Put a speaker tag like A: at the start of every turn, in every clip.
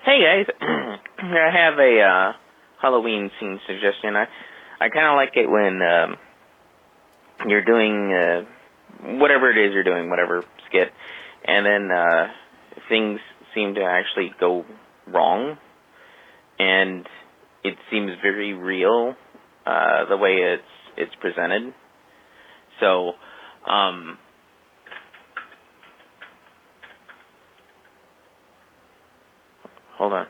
A: Hey guys, I have a Halloween scene suggestion. I kind of like it when you're doing whatever it is you're doing, whatever skit, and then things seem to actually go wrong, and it seems very real the way it's presented. So, hold on.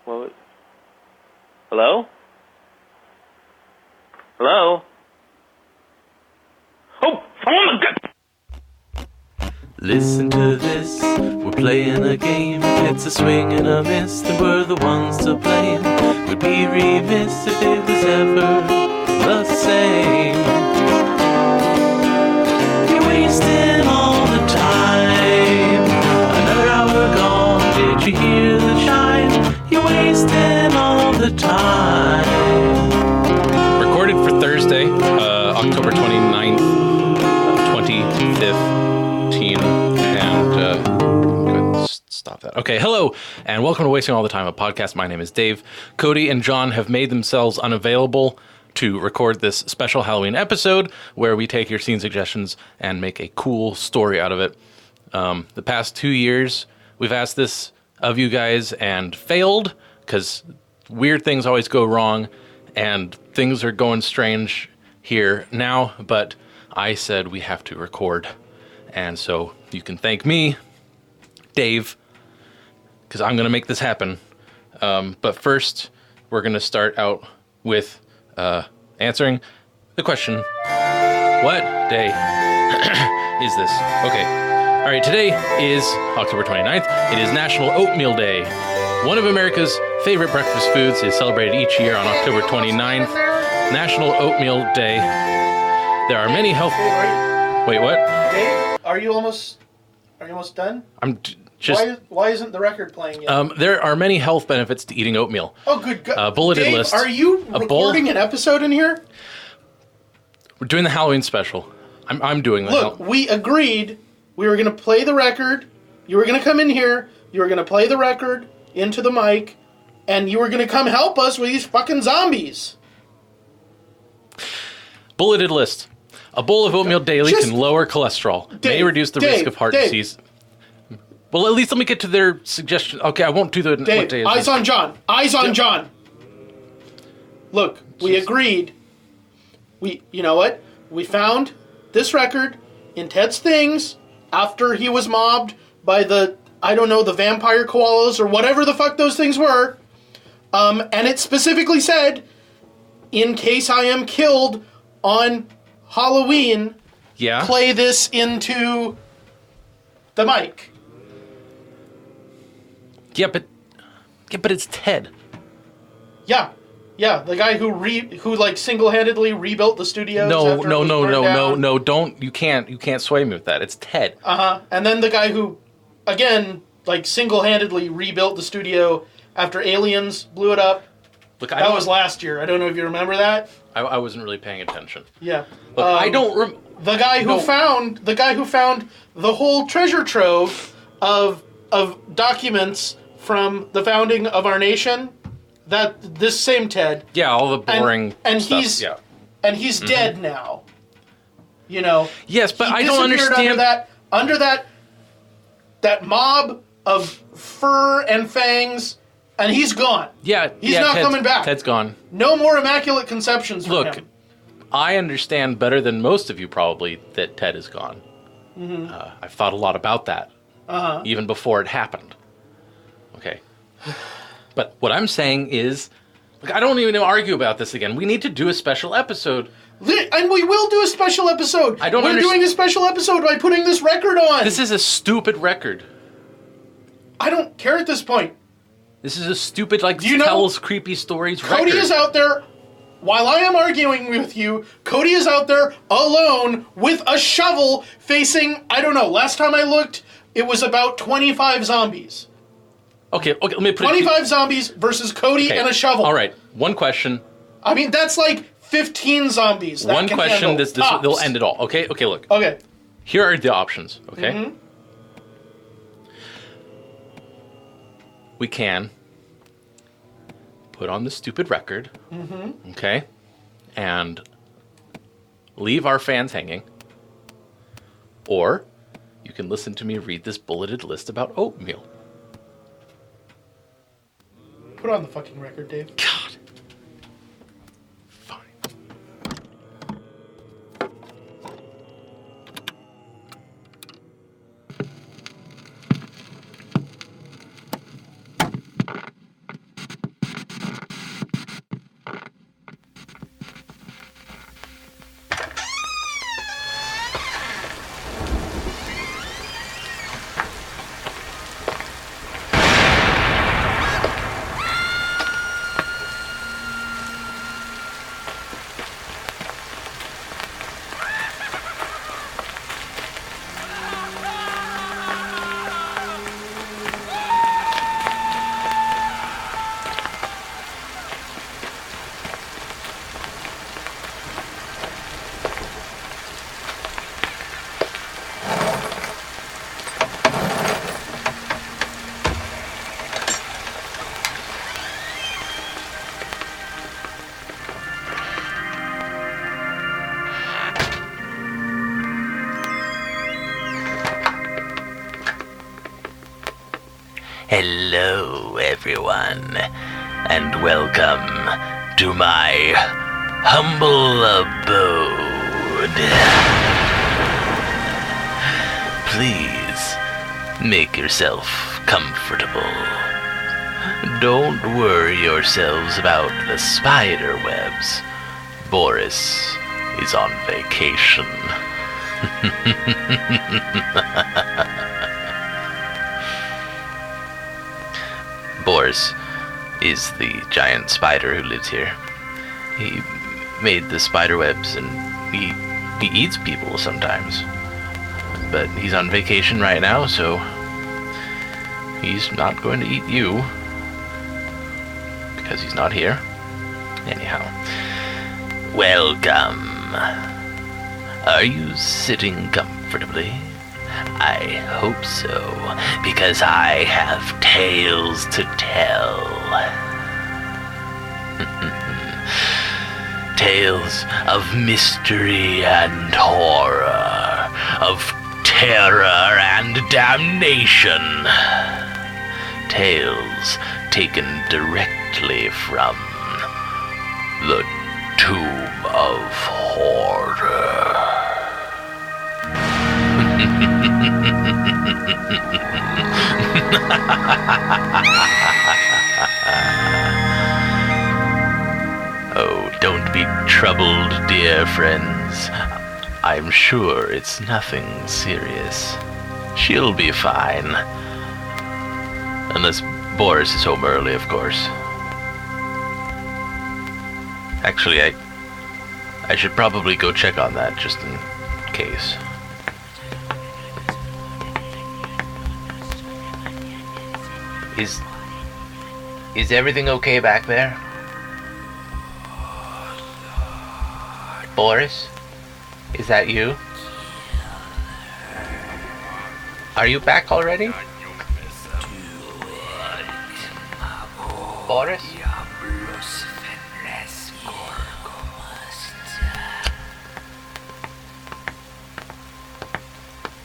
A: What? Hello? Hello? Oh my God!
B: Listen to this, we're playing a game. It's a swing and a miss, and we're the ones to blame. We'd be remiss if it was ever the same. You're wasting all the time. Another hour gone, did you hear the chime? You're wasting all the time.
C: Recorded for Thursday, October 29th, 2015. And go ahead, stop that. Okay, hello, and welcome to Wasting All the Time, a podcast. My name is Dave. Cody and John have made themselves unavailable to record this special Halloween episode where we take your scene suggestions and make a cool story out of it. The past 2 years, we've asked this of you guys and failed because weird things always go wrong and things are going strange here now, but I said we have to record. And so you can thank me, Dave, because I'm going to make this happen. But first, we're going to start out with answering the question, what day is this? Okay. All right, today is October 29th. It is National Oatmeal Day. One of America's favorite breakfast foods is celebrated each year on October 29th. National Oatmeal Day. There are many health... Wait, what?
D: Dave, are you almost done?
C: I'm just...
D: Why isn't the record playing yet?
C: There are many health benefits to eating oatmeal.
D: Oh, good God.
C: Bulleted
D: Dave,
C: list.
D: are you recording an episode in here?
C: We're doing the Halloween special. I'm doing that.
D: Look, we agreed we were going to play the record. You were going to come in here. You were going to play the record into the mic. And you were going to come help us with these fucking zombies.
C: Bulleted list. A bowl of oatmeal daily can lower cholesterol. May reduce the risk of heart disease. Well, at least let me get to their suggestion. Okay, I won't do the...
D: Dave,
C: what day is
D: eyes
C: it?
D: on John. Eyes on John. Look, we agreed. You know what? We found this record in Ted's things after he was mobbed by the vampire koalas or whatever the fuck those things were. And it specifically said, in case I am killed on Halloween, play this into the mic.
C: Yeah, but it's Ted.
D: Yeah, the guy who single-handedly rebuilt the studios.
C: No, don't, you can't sway me with that. It's Ted.
D: And then the guy who, again, single-handedly rebuilt the studio after aliens blew it up.
C: Look,
D: that was last year. I don't know if you remember that.
C: I wasn't really paying attention.
D: Yeah.
C: Look, I don't
D: the guy who found the whole treasure trove of documents from the founding of our nation. This same Ted.
C: Yeah, all the boring
D: and
C: stuff.
D: He's dead now. You know.
C: Yes, but I don't understand
D: under that mob of fur and fangs, and he's gone.
C: Yeah,
D: he's not coming back.
C: Ted's gone.
D: No more immaculate conceptions from him.
C: Look, I understand better than most of you probably that Ted is gone. Mm-hmm. I've thought a lot about that, even before it happened. Okay. But what I'm saying is, look, I don't even argue about this again. We need to do a special episode.
D: And we will do a special episode. We're doing a special episode by putting this record on.
C: This is a stupid record.
D: I don't care at this point.
C: This is a stupid, tells creepy stories record.
D: Cody is out there, while I am arguing with you, Cody is out there alone with a shovel facing, I don't know, last time I looked, it was about 25 zombies.
C: Okay, let me put
D: 25 zombies versus Cody and a shovel.
C: All right, one question.
D: I mean, that's 15 zombies.
C: One question, they'll end it all. Okay, look.
D: Okay.
C: Here are the options, okay?
D: Mm-hmm.
C: we can put on the stupid record, okay, and leave our fans hanging, or you can listen to me read this bulleted list about oatmeal.
D: Put on the fucking record, Dave.
C: God. Fine.
E: Hello, everyone, and welcome to my humble abode. Please make yourself comfortable. Don't worry yourselves about the spider webs. Boris is on vacation. Boris is the giant spider who lives here. He made the spider webs and he eats people sometimes. But he's on vacation right now, so he's not going to eat you. Because he's not here. Anyhow. Welcome. Are you sitting comfortably? I hope so, because I have tales to tell. Tales of mystery and horror, of terror and damnation. Tales taken directly from the Tomb of Horror. Oh, don't be troubled, dear friends. I'm sure it's nothing serious. She'll be fine. Unless Boris is home early, of course. Actually, I should probably go check on that, just in case. Is everything okay back there? Boris? Is that you? Are you back already? Boris?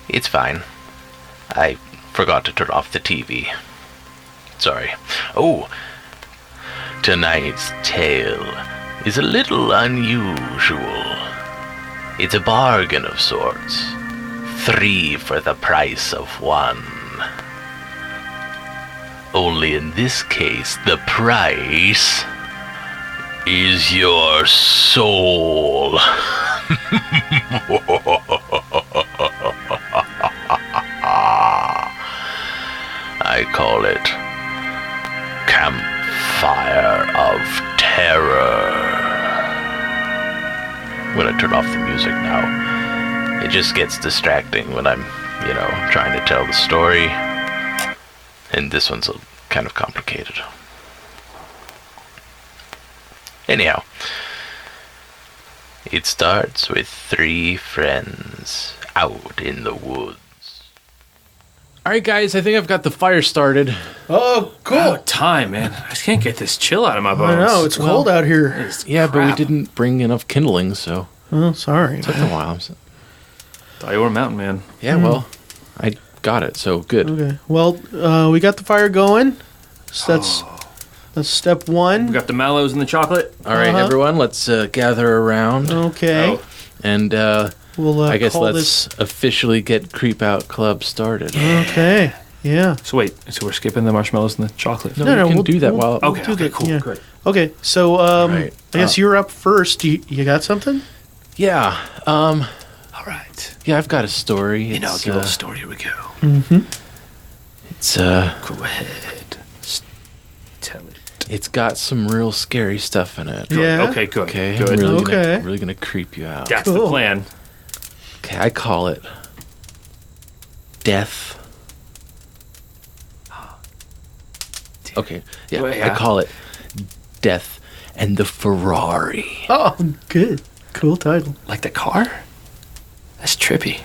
E: It's fine. I forgot to turn off the TV. Sorry. Oh, tonight's tale is a little unusual. It's a bargain of sorts. 3 for the price of 1. Only in this case, the price is your soul. I call it Campfire of Terror. I'm gonna turn off the music now. It just gets distracting when I'm, trying to tell the story. And this one's kind of complicated. Anyhow, it starts with 3 friends out in the woods.
C: All right, guys, I think I've got the fire started.
D: Oh, cool.
F: About time, man. I just can't get this chill out of my bones.
D: I know, it's cold out here.
F: It's
C: Yeah, but we
F: crap.
C: didn't bring enough kindling, so
D: Oh, sorry.
C: it took a while.
F: Thought you were a mountain man.
C: Yeah, well, I got it, so good.
D: Okay. Well, we got the fire going. So that's step one.
F: We got the mallows and the chocolate.
C: All right, everyone, let's gather around.
D: Okay.
F: Oh.
C: And
D: We'll
C: I guess
D: call
C: let's officially get Creep Out Club started.
D: this. Okay. Yeah.
F: So wait, so we're skipping the marshmallows and the chocolate?
C: No,
D: No,
C: we can
D: we'll
C: do that
D: we'll-
C: while...
D: we'll
F: Okay,
D: do
F: okay,
D: that,
F: cool,
D: yeah.
F: good.
D: Okay. So
C: right.
D: I guess you're up first. You got something?
C: Yeah,
F: All right.
C: yeah, I've got a story. It's,
F: Inaugural story. Here we go.
C: It's,
F: Go ahead. Tell it.
C: it's got some real scary stuff in it.
D: Yeah.
F: Okay, good.
C: Okay,
F: Good.
C: I'm really
D: Okay.
C: really gonna creep you out.
F: That's the
D: Cool.
F: plan.
C: Okay, I call it Death. Okay, yeah,
F: Well, yeah.
C: I call it Death and the Ferrari.
D: Oh, good. Cool title.
F: Like the car? That's trippy.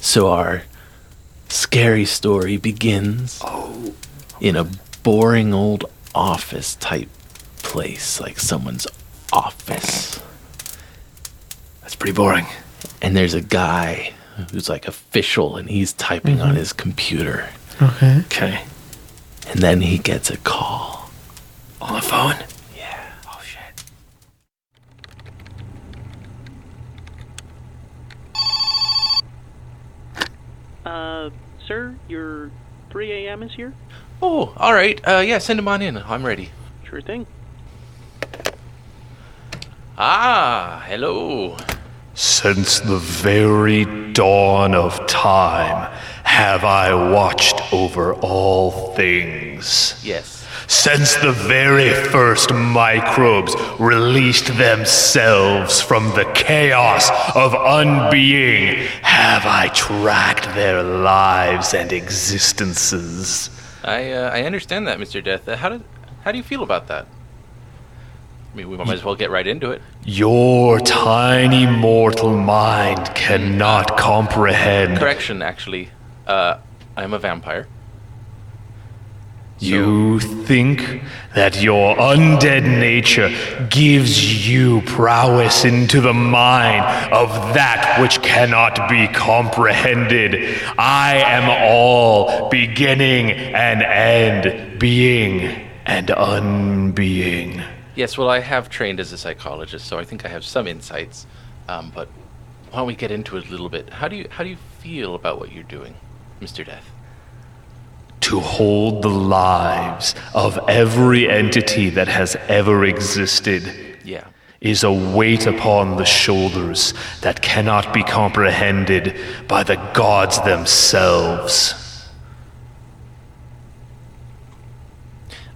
C: So our scary story begins in a boring old office type place, like someone's office.
F: That's pretty boring.
C: And there's a guy who's like official and he's typing on his computer.
D: Okay.
F: Okay.
C: And then he gets a call.
F: On the phone?
C: Yeah.
F: Oh, shit.
G: Sir, your 3 a.m. is here?
C: Oh, all right. Yeah, send him on in. I'm ready.
G: Sure thing.
C: Ah, hello.
H: Since the very dawn of time have I watched over all things.
C: Yes.
H: Since the very first microbes released themselves from the chaos of unbeing, have I tracked their lives and existences.
C: I understand that, Mr. Death. How do you feel about that? I mean, we might as well get right into it.
H: Your tiny mortal mind cannot comprehend.
C: Correction, actually. I'm a vampire.
H: You think that your undead nature gives you prowess into the mind of that which cannot be comprehended. I am all beginning and end, being and unbeing.
C: Yes, well, I have trained as a psychologist, so I think I have some insights. But why don't we get into it a little bit? How do you feel about what you're doing, Mr. Death?
H: To hold the lives of every entity that has ever existed
C: Yeah.
H: is a weight upon the shoulders that cannot be comprehended by the gods themselves.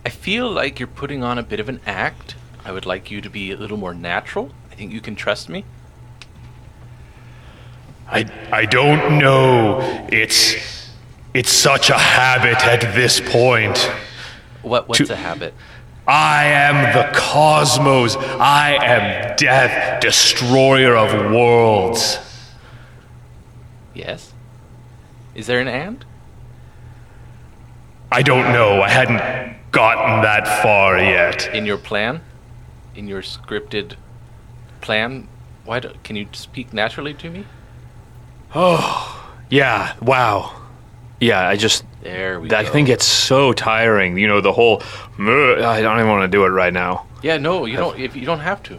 C: I feel like you're putting on a bit of an act. I would like you to be a little more natural. I think you can trust me.
H: I don't know. It's such a habit at this point.
C: What's a habit?
H: I am the cosmos. I am death, destroyer of worlds.
C: Yes. Is there an and?
H: I don't know. I hadn't gotten that far yet.
C: In your plan? In your scripted plan? Can you speak naturally to me?
F: Yeah, wow. Yeah,
C: There we go.
F: I think it's so tiring. You know, the whole, I don't even want to do it right now.
C: Yeah, no, you don't. If you don't have to.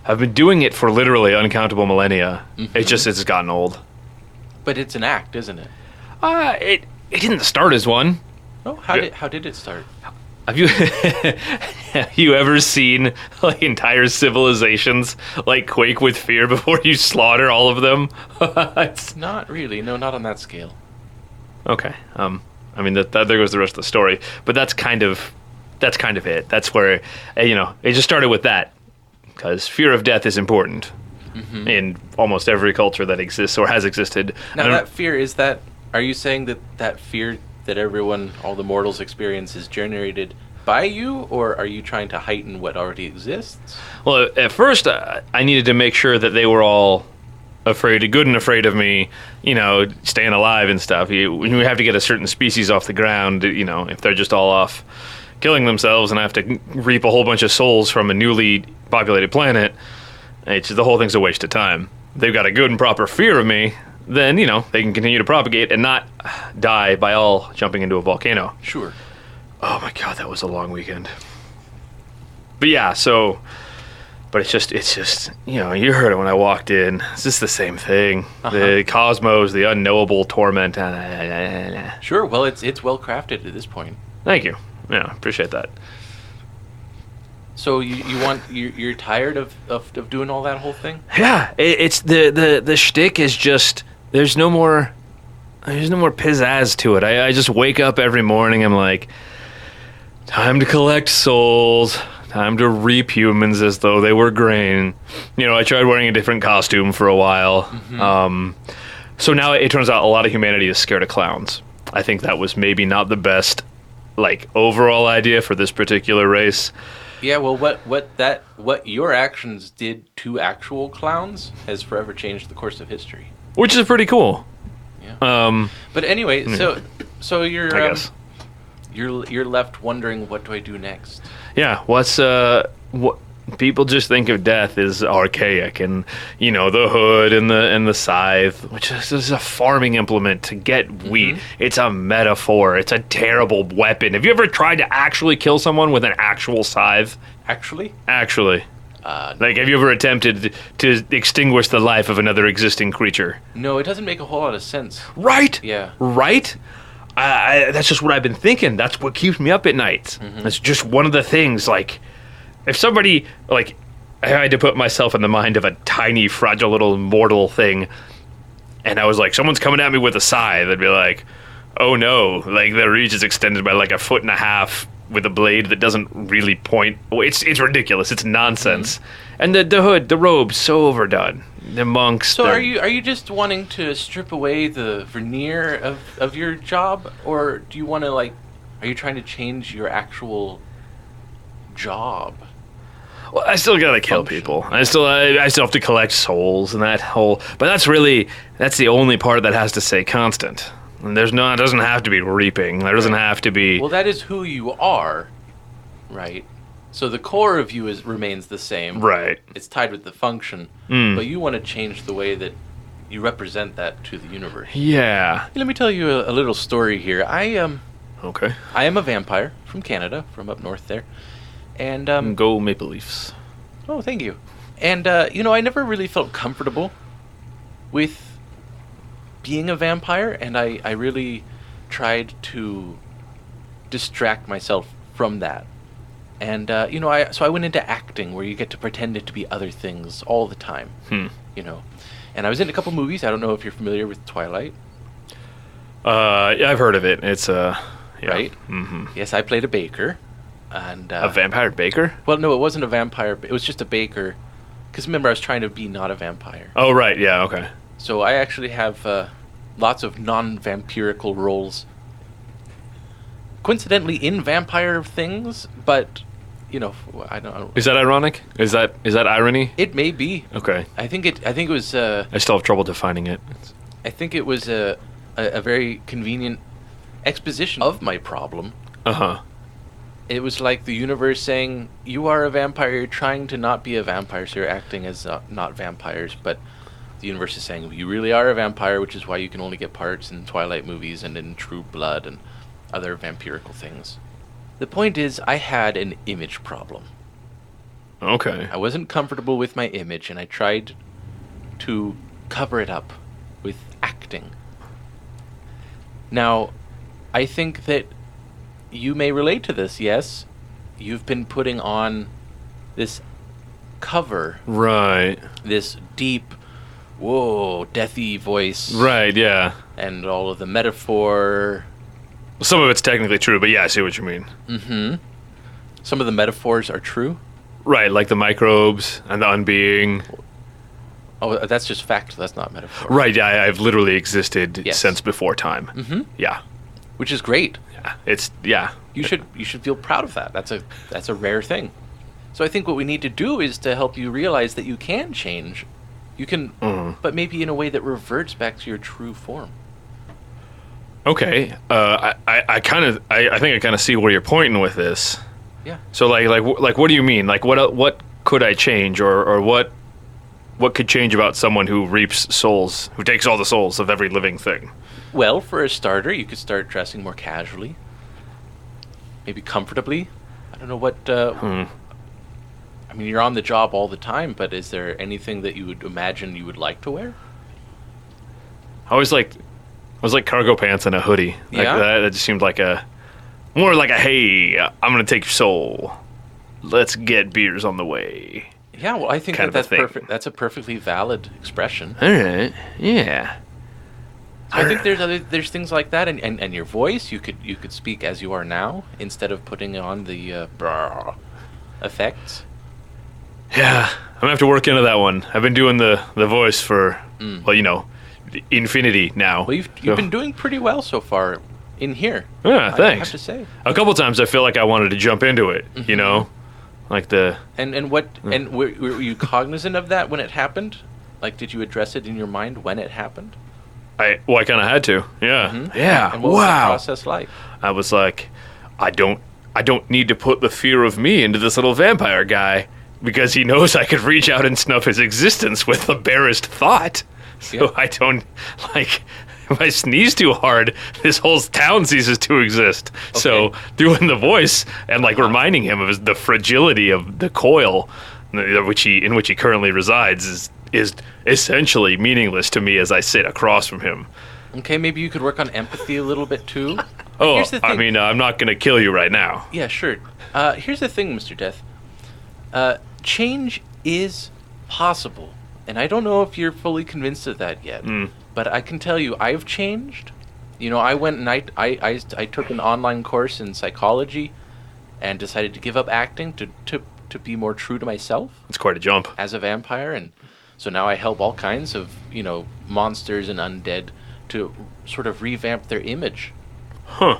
F: I've been doing it for literally uncountable millennia. It's gotten old.
C: But it's an act, isn't it?
F: It didn't start as one.
C: Oh, how did it start?
F: Have you ever seen like entire civilizations like quake with fear before you slaughter all of them? It's
C: Not really. No, not on that scale.
F: okay. I mean that there goes the rest of the story, but that's kind of it. That's where it just started with that because fear of death is important in almost every culture that exists or has existed.
C: Now, that fear is that. Are you saying that fear that all the mortals experience, is generated by you, or are you trying to heighten what already exists?
F: Well, at first I needed to make sure that they were all good and afraid of me, staying alive and stuff. When you have to get a certain species off the ground, if they're just all off killing themselves and I have to reap a whole bunch of souls from a newly populated planet, the whole thing's a waste of time. If they've got a good and proper fear of me, then, they can continue to propagate and not die by all jumping into a volcano.
C: Sure.
F: Oh my God, that was a long weekend. But yeah, but it's just, you heard it when I walked in. It's just the same thing. The cosmos, the unknowable torment.
C: Sure. Well, it's well crafted at this point.
F: Thank you. Yeah, appreciate that.
C: So you're tired of doing all that whole thing?
F: Yeah, it's the shtick is just there's no more pizzazz to it. I just wake up every morning. I'm like, time to collect souls. Time to reap humans as though they were grain. I tried wearing a different costume for a while. So now it turns out a lot of humanity is scared of clowns. I think that was maybe not the best, overall idea for this particular race.
C: Yeah, well, what your actions did to actual clowns has forever changed the course of history.
F: Which is pretty cool.
C: Yeah. But anyway, so you're
F: I guess.
C: You're left wondering, what do I do next?
F: Yeah, what people just think of death as archaic, and the hood and the scythe, which is a farming implement to get wheat. It's a metaphor. It's a terrible weapon. Have you ever tried to actually kill someone with an actual scythe?
C: Actually.
F: No. Have you ever attempted to extinguish the life of another existing creature?
C: No, it doesn't make a whole lot of sense.
F: Right?
C: Yeah.
F: Right? That's just what I've been thinking. That's what keeps me up at night. That's just one of the things, if somebody, I had to put myself in the mind of a tiny, fragile little mortal thing, and I was like, someone's coming at me with a scythe, I'd be like, oh no, the reach is extended by a foot and a half with a blade that doesn't really point. It's ridiculous. It's nonsense. And the hood, the robe, so overdone. The monks.
C: So are you just wanting to strip away the veneer of your job, or do you want to are you trying to change your actual job?
F: Well, I still gotta kill people. I still have to collect souls and that whole. But that's the only part that has to stay constant. And it doesn't have to be reaping. There doesn't have to be.
C: Well, that is who you are, right? So the core of you remains the same.
F: Right.
C: It's tied with the function, but you want to change the way that you represent that to the universe.
F: Yeah.
C: Hey, let me tell you a little story here.
F: Okay.
C: I am a vampire from Canada, from up north there. And
F: go Maple Leafs.
C: Oh, thank you. And I never really felt comfortable with being a vampire, and I really tried to distract myself from that. And so I went into acting, where you get to pretend it to be other things all the time. And I was in a couple movies. I don't know if you're familiar with Twilight.
F: Yeah, I've heard of it. It's yeah.
C: Right. Yes, I played a baker. And
F: a vampire baker?
C: Well, no, it wasn't a vampire. It was just a baker. Because remember, I was trying to be not a vampire.
F: Oh, right. Yeah. Okay.
C: So I actually have lots of non-vampirical roles. Coincidentally, in vampire things, but I don't.
F: Is that ironic? Is that irony?
C: It may be.
F: Okay.
C: I think it was.
F: I still have trouble defining it.
C: I think it was a very convenient exposition of my problem. It was like the universe saying, you are a vampire, you're trying to not be a vampire, so you're acting as not vampires, but the universe is saying, you really are a vampire, which is why you can only get parts in Twilight movies and in True Blood and other vampirical things. The point is, I had an image problem.
F: Okay.
C: I wasn't comfortable with my image, and I tried to cover it up with acting. Now, I think that you may relate to this, yes? You've been putting on this cover.
F: Right.
C: This deep, whoa, deathy voice.
F: Right, yeah.
C: And all of the metaphor.
F: Some of it's technically true, but yeah, I see what you mean.
C: Some of the metaphors are true?
F: Right, like the microbes and the unbeing.
C: Oh, that's just fact. That's not metaphor.
F: Right, yeah, I've literally existed since before time. Yeah.
C: Which is great.
F: Yeah.
C: You should feel proud of that. That's a rare thing. So I think what we need to do is to help you realize that you can change You can, but maybe in a way that reverts back to your true form.
F: Okay. I think I kind of see where you're pointing with this.
C: Yeah.
F: So like what do you mean? Like what could I change, or what could change about someone who reaps souls, who takes all the souls of every living thing?
C: Well, for a starter, you could start dressing more casually, maybe comfortably. I don't know what. I mean, you're on the job all the time, but is there anything that you would imagine you would like to wear?
F: I was like cargo pants and a hoodie. Like
C: Yeah?
F: that just seemed like more like a, hey, I'm gonna take your soul. Let's get beers on the way.
C: Yeah, well, I think
F: Kind of a
C: that's
F: thing.
C: perfect. That's a perfectly valid expression.
F: All right. Yeah.
C: So I think there's things like that, and your voice, you could speak as you are now instead of putting on the brr effects.
F: Yeah. I'm gonna have to work into that one. I've been doing the voice for infinity now.
C: Well, you've been doing pretty well so far in here.
F: Yeah,
C: I
F: thanks.
C: have to say.
F: A couple times I feel like I wanted to jump into it,
C: Mm-hmm.
F: you know? Like the...
C: And were you cognizant of that when it happened? Like, did you address it in your mind when it happened?
F: I kind of had to. Yeah.
C: Mm-hmm.
F: Yeah.
C: And what was the process like?
F: I was like, I don't need to put the fear of me into this little vampire guy because he knows I could reach out and snuff his existence with the barest thought. So
C: Yeah.
F: I don't, like, if I sneeze too hard, this whole town ceases to exist. So doing the voice and like reminding him of the fragility of the coil in which he currently resides is essentially meanerless to me as I sit across from him.
C: Okay, maybe you could work on empathy a little bit too.
F: Oh,
C: Here's the thing.
F: I mean, I'm not going to kill you right now.
C: Yeah, sure. Here's the thing, Mr. Death. Change is possible. And I don't know if you're fully convinced of that yet. But I can tell you, I've changed. You know, I went and I took an online course in psychology and decided to give up acting to be more true to myself
F: It's quite a jump.
C: as a vampire. And so now I help all kinds of, monsters and undead to sort of revamp their image.
F: Huh.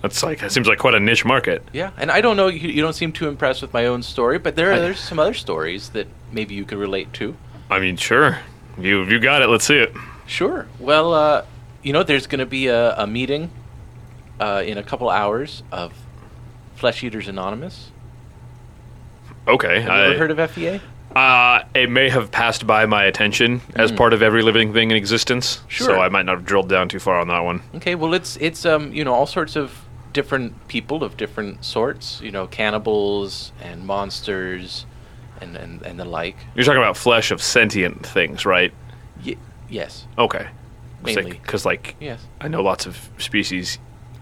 F: That seems like quite a niche market.
C: Yeah, and I don't know, you don't seem too impressed with my own story, but there's some other stories that maybe you could relate to.
F: I mean, sure. You got it. Let's see it.
C: Sure. Well, there's going to be a meeting in a couple hours of Flesh Eaters Anonymous.
F: Okay.
C: Have you ever heard of FEA?
F: It may have passed by my attention as part of every living thing in existence.
C: Sure.
F: So I might not have drilled down too far on that one.
C: Okay, well, it's all sorts of different people of different sorts, cannibals and monsters and the like.
F: You're talking about flesh of sentient things, right?
C: Yes.
F: Okay.
C: Mainly.
F: Because,
C: Yes.
F: I know lots of species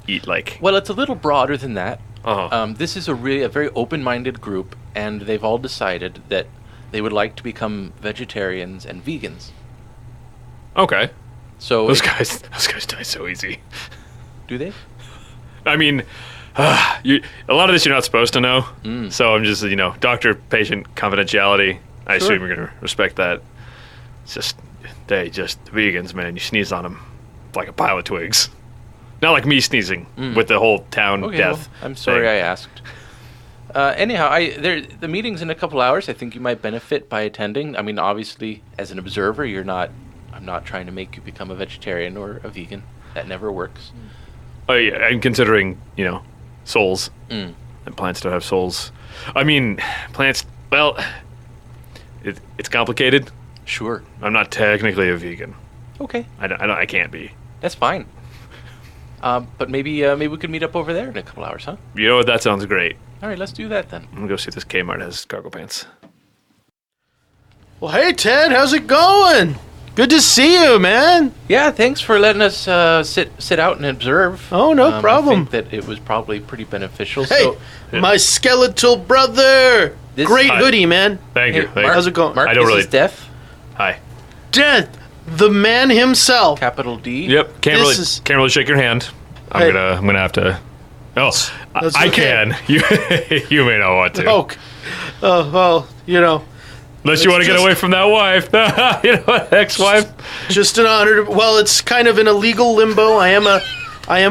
F: eat,
C: Well, it's a little broader than that.
F: Uh-huh.
C: This is a very open-minded group, and they've all decided that they would like to become vegetarians and vegans.
F: Okay.
C: So
F: Those guys die so easy.
C: do they?
F: I mean, a lot of this you're not supposed to know. So I'm just, doctor-patient confidentiality. I
C: Sure.
F: assume you're going to respect that. It's just, vegans, man. You sneeze on them like a pile of twigs. Not like me sneezing with the whole town
C: Okay,
F: death.
C: well, I'm sorry
F: thing.
C: I asked. Anyhow, the meeting's in a couple hours. I think you might benefit by attending. I mean, obviously, as an observer, I'm not trying to make you become a vegetarian or a vegan. That never works.
F: Oh, yeah, I'm considering, souls.
C: Mm.
F: And plants don't have souls. I mean, plants, well, it's complicated.
C: Sure.
F: I'm not technically a vegan.
C: Okay,
F: I can't be.
C: that's fine. But maybe we could meet up over there in a couple hours, huh?
F: You know what? That sounds great.
C: All right, let's do that then.
F: I'm going to go see if this Kmart has cargo pants.
D: Well, hey, Ted, how's it going? Good to see you, man.
C: Yeah, thanks for letting us sit out and observe.
D: Oh, no problem.
C: I think that it was probably pretty beneficial.
D: Hey,
C: So,
D: my skeletal brother.
C: This-
D: Great
F: Hi.
D: hoodie, man.
F: Thank you.
C: hey,
F: Thank
C: Mark,
F: you.
D: How's it going?
C: Mark,
F: I don't
C: this
F: really-
C: is Death,
F: Hi.
D: Death, the man himself.
C: capital D.
F: Yep. Can't
D: This
F: really
D: is-
F: shake your hand.
D: Hey.
F: I'm gonna have to. Oh,
D: That's
F: I
D: okay.
F: can. You may not want to.
D: Oh, well,
F: Unless you want to get
D: just-
F: away from that wife. Ex-wife.
D: just an honor. Well, it's kind of in a legal limbo. I am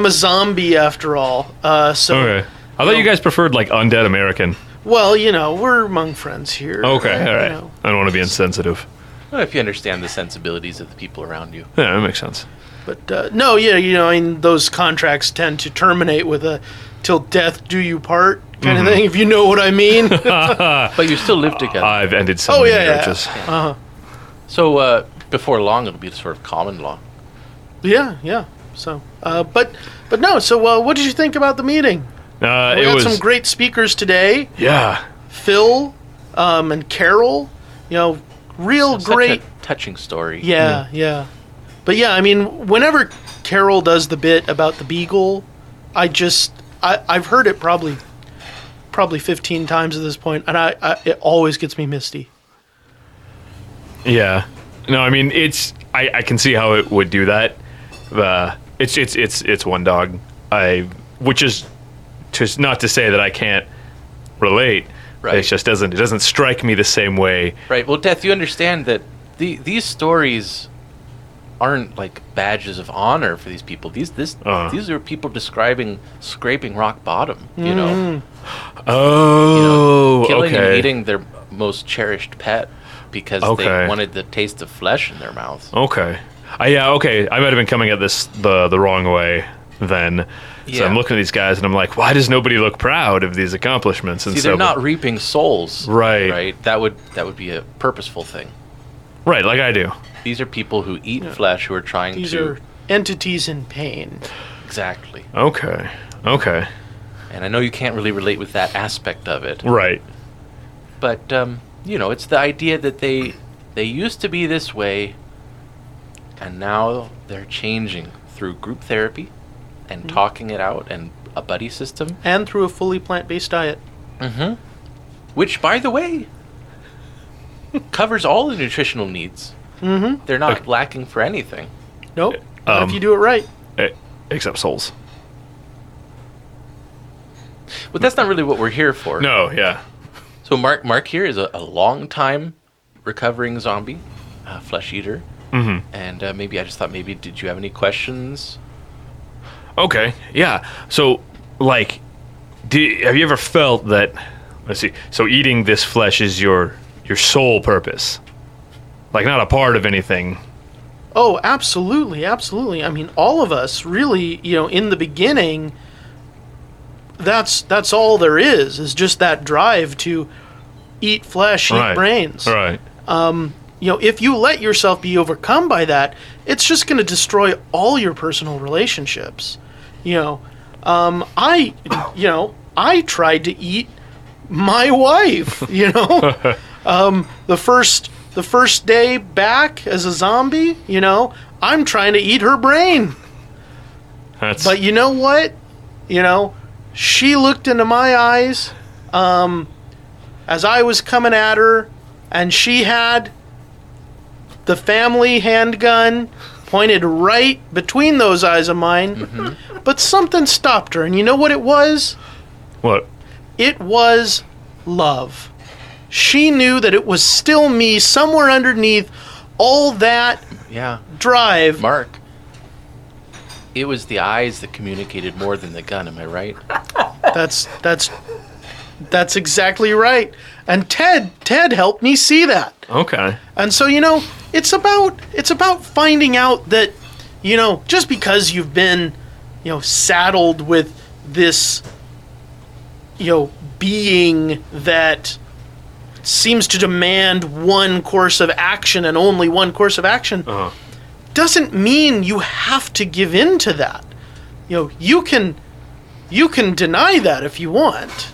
D: a zombie after all. So,
F: Okay. I thought you guys preferred like undead American.
D: well, we're among friends here.
F: Okay. All right.
D: You know.
F: I don't want to be insensitive.
C: Well, if you understand the sensibilities of the people around you.
F: Yeah, that makes sense.
D: But no, yeah, I mean, those contracts tend to terminate with a "till death do you part" kind of thing, if you know what I mean.
C: But you still live together.
F: I've ended so many marriages.
C: So before long, it'll be sort of common law.
D: Yeah. So, but no. So, what did you think about the meeting? We had some great speakers today.
F: Yeah.
D: Phil, and Carol. Real great,
C: such a touching story.
D: Yeah. But yeah, I mean, whenever Carol does the bit about the beagle, I've heard it probably 15 times at this point, and it always gets me misty.
F: Yeah. No, I mean, I can see how it would do that. It's one dog. Which is just not to say that I can't relate.
C: Right.
F: It just doesn't strike me the same way.
C: Right. Well, Death, you understand that these stories aren't like badges of honor for these people. These are people scraping rock bottom. You know.
F: Oh.
C: Killing
F: okay.
C: and eating their most cherished pet because they wanted the taste of flesh in their mouths.
F: Okay. Okay. I might have been coming at this the wrong way then. So I'm looking at these guys and I'm like, why does nobody look proud of these accomplishments? And
C: they're not reaping souls.
F: Right.
C: Right. That would be a purposeful thing.
F: Right, like I do.
C: These are people who eat flesh who are trying
D: These
C: to...
D: are entities in pain.
C: Exactly.
F: Okay.
C: And I know you can't really relate with that aspect of it.
F: Right.
C: But, it's the idea that they used to be this way, and now they're changing through group therapy and talking it out and a buddy system.
D: And through a fully plant-based diet.
C: Mm-hmm. Which, by the way, covers all the nutritional needs. Mm-hmm. They're not lacking for anything.
D: Nope. Not if you do it right.
F: Except souls.
C: But that's not really what we're here for.
F: No, yeah.
C: So Mark here is a long-time recovering zombie, flesh eater.
F: Mm-hmm.
C: And did you have any questions?
F: Okay, yeah. So, like, have you ever felt that, let's see, so eating this flesh is your sole purpose? Like, not a part of anything?
D: Oh, absolutely. I mean, all of us really, in the beginning, that's all there is just that drive to eat flesh, eat brains.
F: Right.
D: If you let yourself be overcome by that, it's just going to destroy all your personal relationships. I tried to eat my wife, the first day back as a zombie, I'm trying to eat her brain. But you know what? She looked into my eyes as I was coming at her, and she had the family handgun pointed right between those eyes of mine. Mm-hmm. But something stopped her, and you know what it was?
F: What?
D: It was love. She knew that it was still me somewhere underneath all that drive.
C: Mark, it was the eyes that communicated more than the gun, am I right?
D: That's exactly right. And Ted helped me see that.
F: Okay.
D: And so, it's about finding out that, just because you've been, saddled with this, being that seems to demand one course of action and only one course of action, doesn't mean you have to give in to that. You can deny that if you want.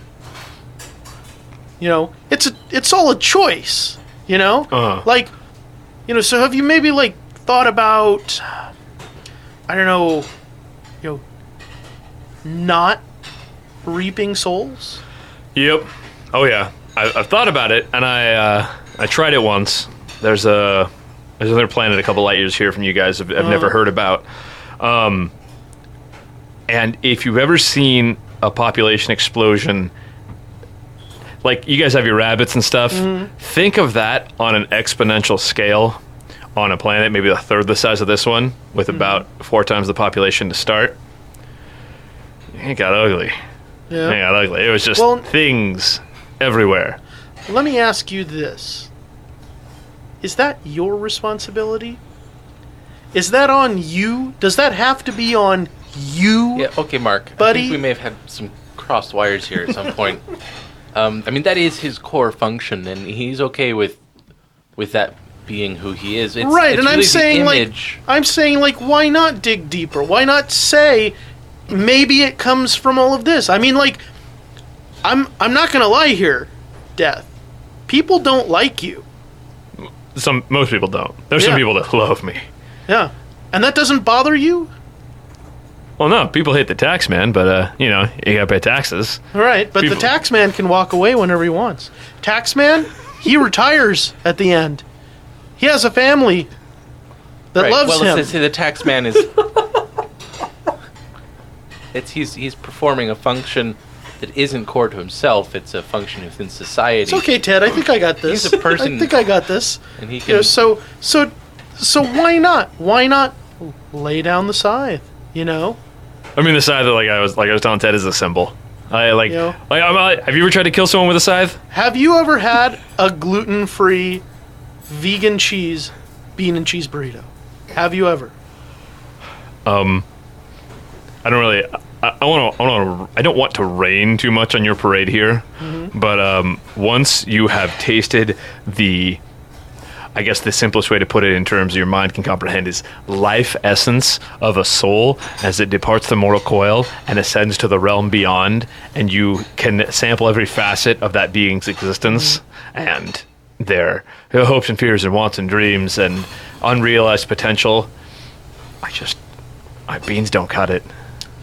D: It's all a choice. So have you maybe thought about, I don't know, not reaping souls?
F: Yep. Oh yeah. I've thought about it, and I tried it once. There's another planet a couple light years here from you guys I've never heard about. And if you've ever seen a population explosion, like you guys have your rabbits and stuff, think of that on an exponential scale on a planet, maybe a third the size of this one, with about 4 times the population to start. It got ugly.
D: Yeah.
F: It got ugly. It was just things everywhere.
D: Let me ask you this. is that your responsibility? Is that on you? Does that have to be on you?
C: Yeah, okay, Mark.
D: Buddy?
C: I think we may have had some crossed wires here at some point. I mean, that is his core function, and he's okay with that being who he is. It's,
D: right,
C: it's
D: and
C: really
D: I'm saying, why not dig deeper? Why not say, maybe it comes from all of this? I mean, I'm not gonna lie here, Death. People don't like you.
F: Most people don't. There's some people that love me.
D: Yeah, and that doesn't bother you?
F: Well, no, people hate the tax man, but, you gotta pay taxes.
D: All right, but the tax man can walk away whenever he wants. Tax man, he retires at the end. He has a family that loves him.
C: Well, let's say the tax man is... he's performing a function that isn't core to himself. It's a function within society.
D: It's okay, Ted. I think I got this.
C: He's a person...
D: I think I got this.
C: And he can...
D: So why not? Why not lay down the scythe, I
F: mean, the scythe that, I was telling Ted, is a symbol. Have you ever tried to kill someone with a scythe?
D: Have you ever had a gluten-free vegan cheese bean and cheese burrito? Have you ever?
F: I don't really. I don't want to rain too much on your parade here, but once you have tasted the, I guess the simplest way to put it in terms your mind can comprehend is life essence of a soul as it departs the mortal coil and ascends to the realm beyond, and you can sample every facet of that being's existence and their hopes and fears and wants and dreams and unrealized potential. My beans don't cut it.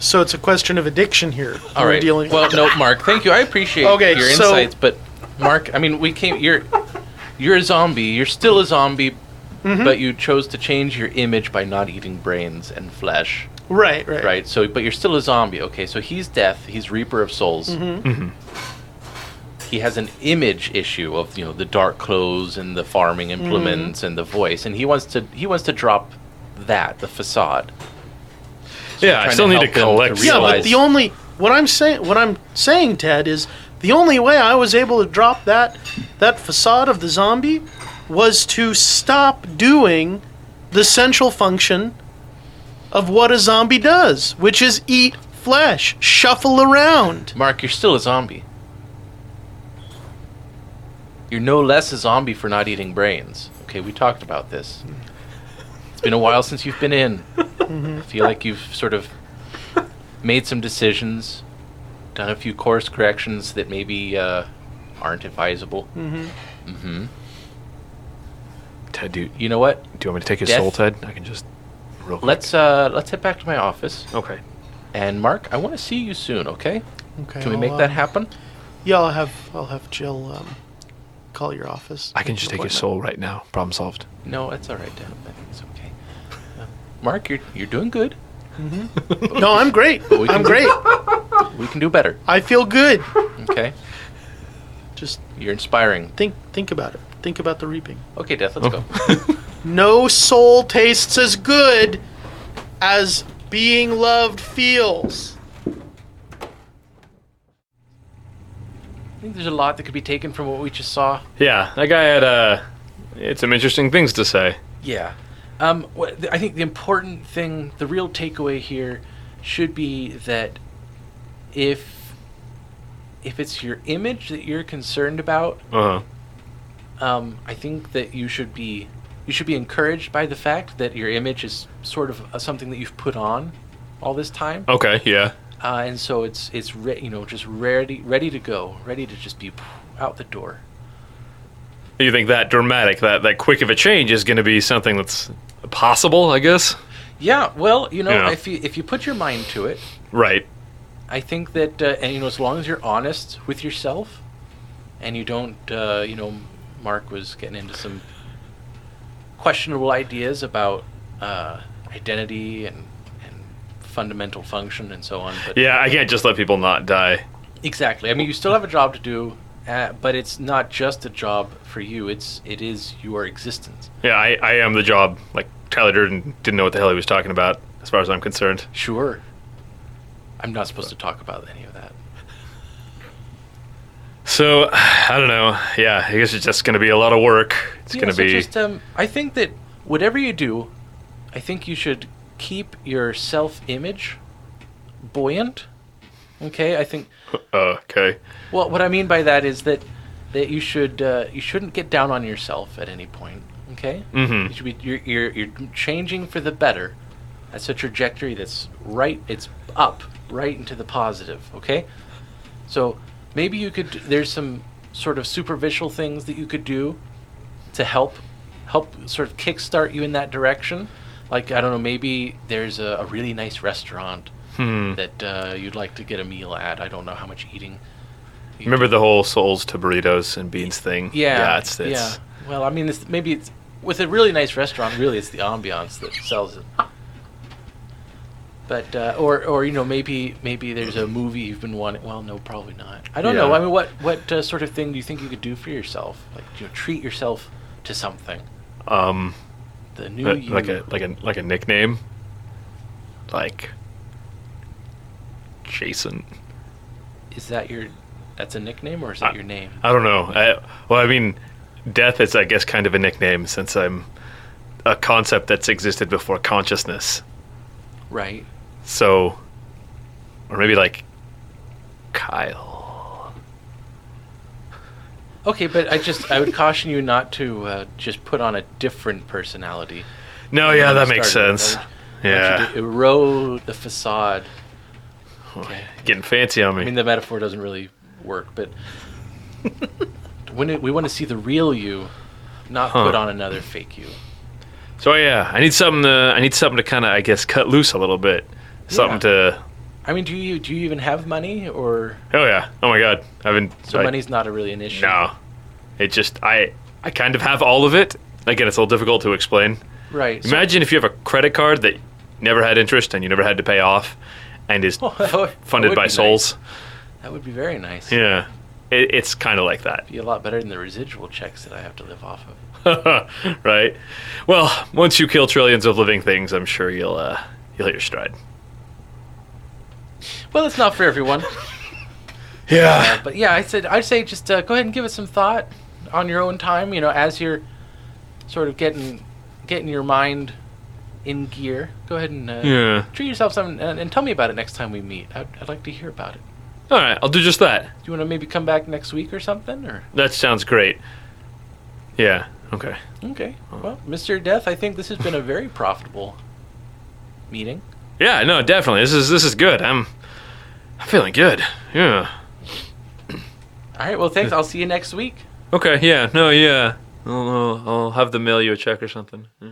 D: So it's a question of addiction here.
C: All right. Well, no, Mark, thank you. I appreciate your insights, but Mark, I mean, you're a zombie. You're still a zombie, but you chose to change your image by not eating brains and flesh.
D: Right.
C: So, but you're still a zombie. Okay, so he's Death. He's Reaper of Souls. He has an image issue of the dark clothes and the farming implements and the voice, and he wants to drop the facade. So
F: I still need to collect.
D: But what I'm saying, Ted, is the only way I was able to drop that facade of the zombie was to stop doing the central function of what a zombie does, which is eat flesh, shuffle around.
C: Mark, you're still a zombie. You're no less a zombie for not eating brains. Okay, we talked about this. It's been a while since you've been in. I feel like you've sort of made some decisions, done a few course corrections that maybe aren't advisable.
F: Ted,
C: you know what?
F: Do you want me to take his soul, Ted? I can just real quick.
C: Let's head back to my office.
F: Okay.
C: And Mark, I want to see you soon. Okay.
D: Okay.
C: Can we make that happen?
D: Yeah, I'll have Jill call your office.
F: I can just take his soul right now. Problem solved.
C: No, it's all right, Dad. I think it's okay. Mark, you're doing good.
D: No, I'm great. I'm great.
C: We can do better.
D: I feel good.
C: Okay.
D: Just
C: you're inspiring.
D: Think about it. Think about the reaping.
C: Okay, Death, let's go.
D: No soul tastes as good as being loved feels.
C: I think there's a lot that could be taken from what we just saw.
F: Yeah, that guy had some interesting things to say.
C: Yeah. I think the important thing, the real takeaway here, should be that if it's your image that you're concerned about, I think that you should be encouraged by the fact that your image is sort of something that you've put on all this time.
F: Okay, yeah.
C: And so it's just ready to go, ready to just be out the door.
F: You think that dramatic, that quick of a change is going to be something that's possible, I guess?
C: Yeah, well, if you put your mind to it,
F: right.
C: I think that, as long as you're honest with yourself, and you don't, Mark was getting into some questionable ideas about identity and fundamental function and so on. But
F: yeah, I can't just let people not die.
C: Exactly. I mean, you still have a job to do, but it's not just a job for you. It is your existence.
F: Yeah, I am the job. Like, Tyler Durden didn't know what the hell he was talking about, as far as I'm concerned.
C: Sure. I'm not supposed to talk about any of that.
F: So, I don't know. Yeah, I guess it's just going to be a lot of work. It's going to be...
C: Just, I think that whatever you do, I think you should keep your self-image buoyant. Okay, I think...
F: okay.
C: Well, what I mean by that is that you shouldn't get down on yourself at any point. Okay.
F: Mm-hmm.
C: You should be you're changing for the better. That's a trajectory that's right. It's up, right into the positive. Okay. So maybe you could. There's some sort of superficial things that you could do to help sort of kickstart you in that direction. Like, I don't know, maybe there's a really nice restaurant that you'd like to get a meal at. I don't know how much eating.
F: Remember the whole souls to burritos and beans thing?
C: Yeah.
F: It's
C: yeah. Well, I mean, maybe it's with a really nice restaurant. Really, it's the ambiance that sells it. But or maybe there's a movie you've been wanting. Well, no, probably not. I don't know. I mean, what sort of thing do you think you could do for yourself? Like, treat yourself to something. The new you.
F: Like a nickname. Like Jason.
C: Is that that's a nickname, or is that your name?
F: I don't know. I mean, death is, I guess, kind of a nickname since I'm a concept that's existed before consciousness.
C: Right.
F: So, or maybe like Kyle.
C: Okay, but I would caution you not to just put on a different personality.
F: No, yeah, that makes sense. Yeah.
C: To erode the facade. Okay.
F: Getting fancy on me.
C: I mean, the metaphor doesn't really work, but we want to see the real you, not put on another fake you.
F: So yeah, I need something to kind of, I guess, cut loose a little bit. Something to.
C: I mean, do you even have money, or?
F: Oh yeah! Oh my God!
C: Money's not really an issue.
F: No, it just I kind of have all of it. Again, it's a little difficult to explain.
C: Right.
F: Imagine if you have a credit card that never had interest and you never had to pay off, and is funded by souls.
C: Nice. That would be very nice.
F: Yeah, it's kind of like that.
C: Be a lot better than the residual checks that I have to live off of.
F: Right. Well, once you kill trillions of living things, I'm sure you'll hit your stride.
C: Well, it's not for everyone.
F: Yeah.
C: But yeah, I'd say just go ahead and give it some thought on your own time. As you're sort of getting your mind in gear. Go ahead and treat yourself something and tell me about it next time we meet. I'd like to hear about it.
F: All right, I'll do just that.
C: Do you want to maybe come back next week or something? Or
F: that sounds great. Yeah. Okay.
C: Okay. Well, Mr. Death, I think this has been a very profitable meeting.
F: Yeah. No, definitely. This is good. I'm feeling good. Yeah.
C: All right. Well, thanks. I'll see you next week.
F: Okay. Yeah. No. Yeah. I'll have them mail you a check or something. Yeah.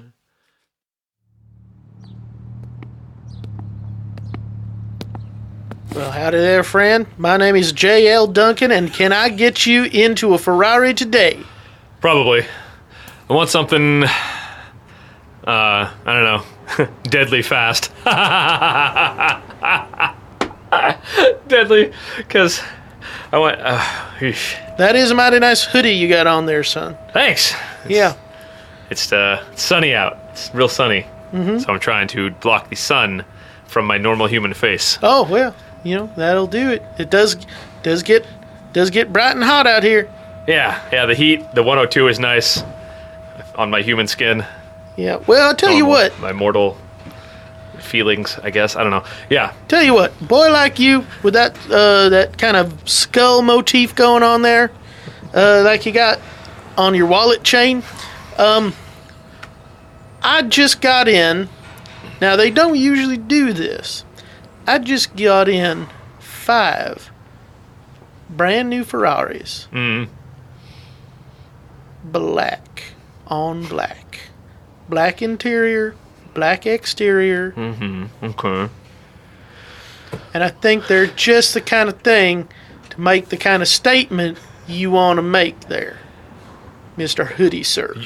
D: Well, howdy there, friend. My name is J.L. Duncan, and can I get you into a Ferrari today?
F: Probably. I want something, I don't know, deadly fast. Deadly, because I want,
D: That is a mighty nice hoodie you got on there, son.
F: Thanks.
D: Yeah.
F: It's sunny out. It's real sunny. Mm-hmm. So I'm trying to block the sun from my normal human face.
D: Oh, well, that'll do it. It does get bright and hot out here.
F: Yeah, the heat, the 102 is nice on my human skin.
D: Yeah, well, I'll tell you what.
F: My mortal feelings, I guess. I don't know. Yeah.
D: Tell you what, boy like you with that kind of skull motif going on there, like you got on your wallet chain. I just got in. Now, they don't usually do this. I just got in 5 brand new Ferraris. Black on black. Black interior, black exterior.
F: Okay.
D: And I think they're just the kind of thing to make the kind of statement you want to make there, Mr. Hoodie, sir.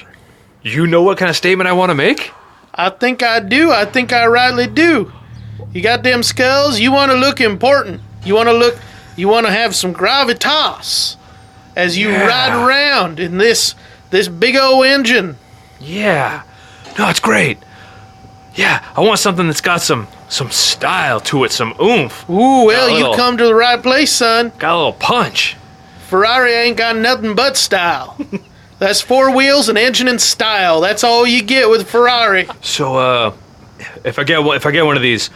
F: You know what kind of statement I want to make?
D: I think I do. I think I rightly do. You got them skulls. You want to look important. You want to have some gravitas as you ride around in this big old engine.
F: Yeah. No, it's great. Yeah, I want something that's got some style to it, some oomph.
D: Ooh, well, you come to the right place, son.
F: Got a little punch.
D: Ferrari ain't got nothing but style. That's 4 wheels, an engine, and style. That's all you get with Ferrari.
F: So, if I get one of these,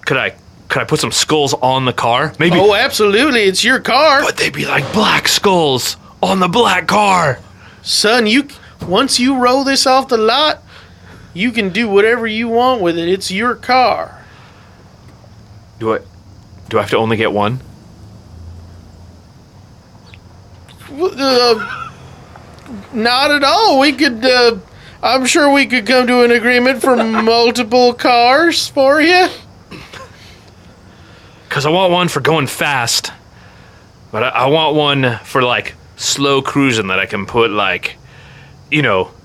F: could I put some skulls on the car? Maybe.
D: Oh, absolutely. It's your car.
F: But they'd be like black skulls on the black car.
D: Son, once you roll this off the lot, you can do whatever you want with it. It's your car.
F: Do I have to only get one?
D: Not at all. We could, I'm sure we could come to an agreement for multiple cars for you.
F: Because I want one for going fast, but I want one for, like, slow cruising that I can put, like,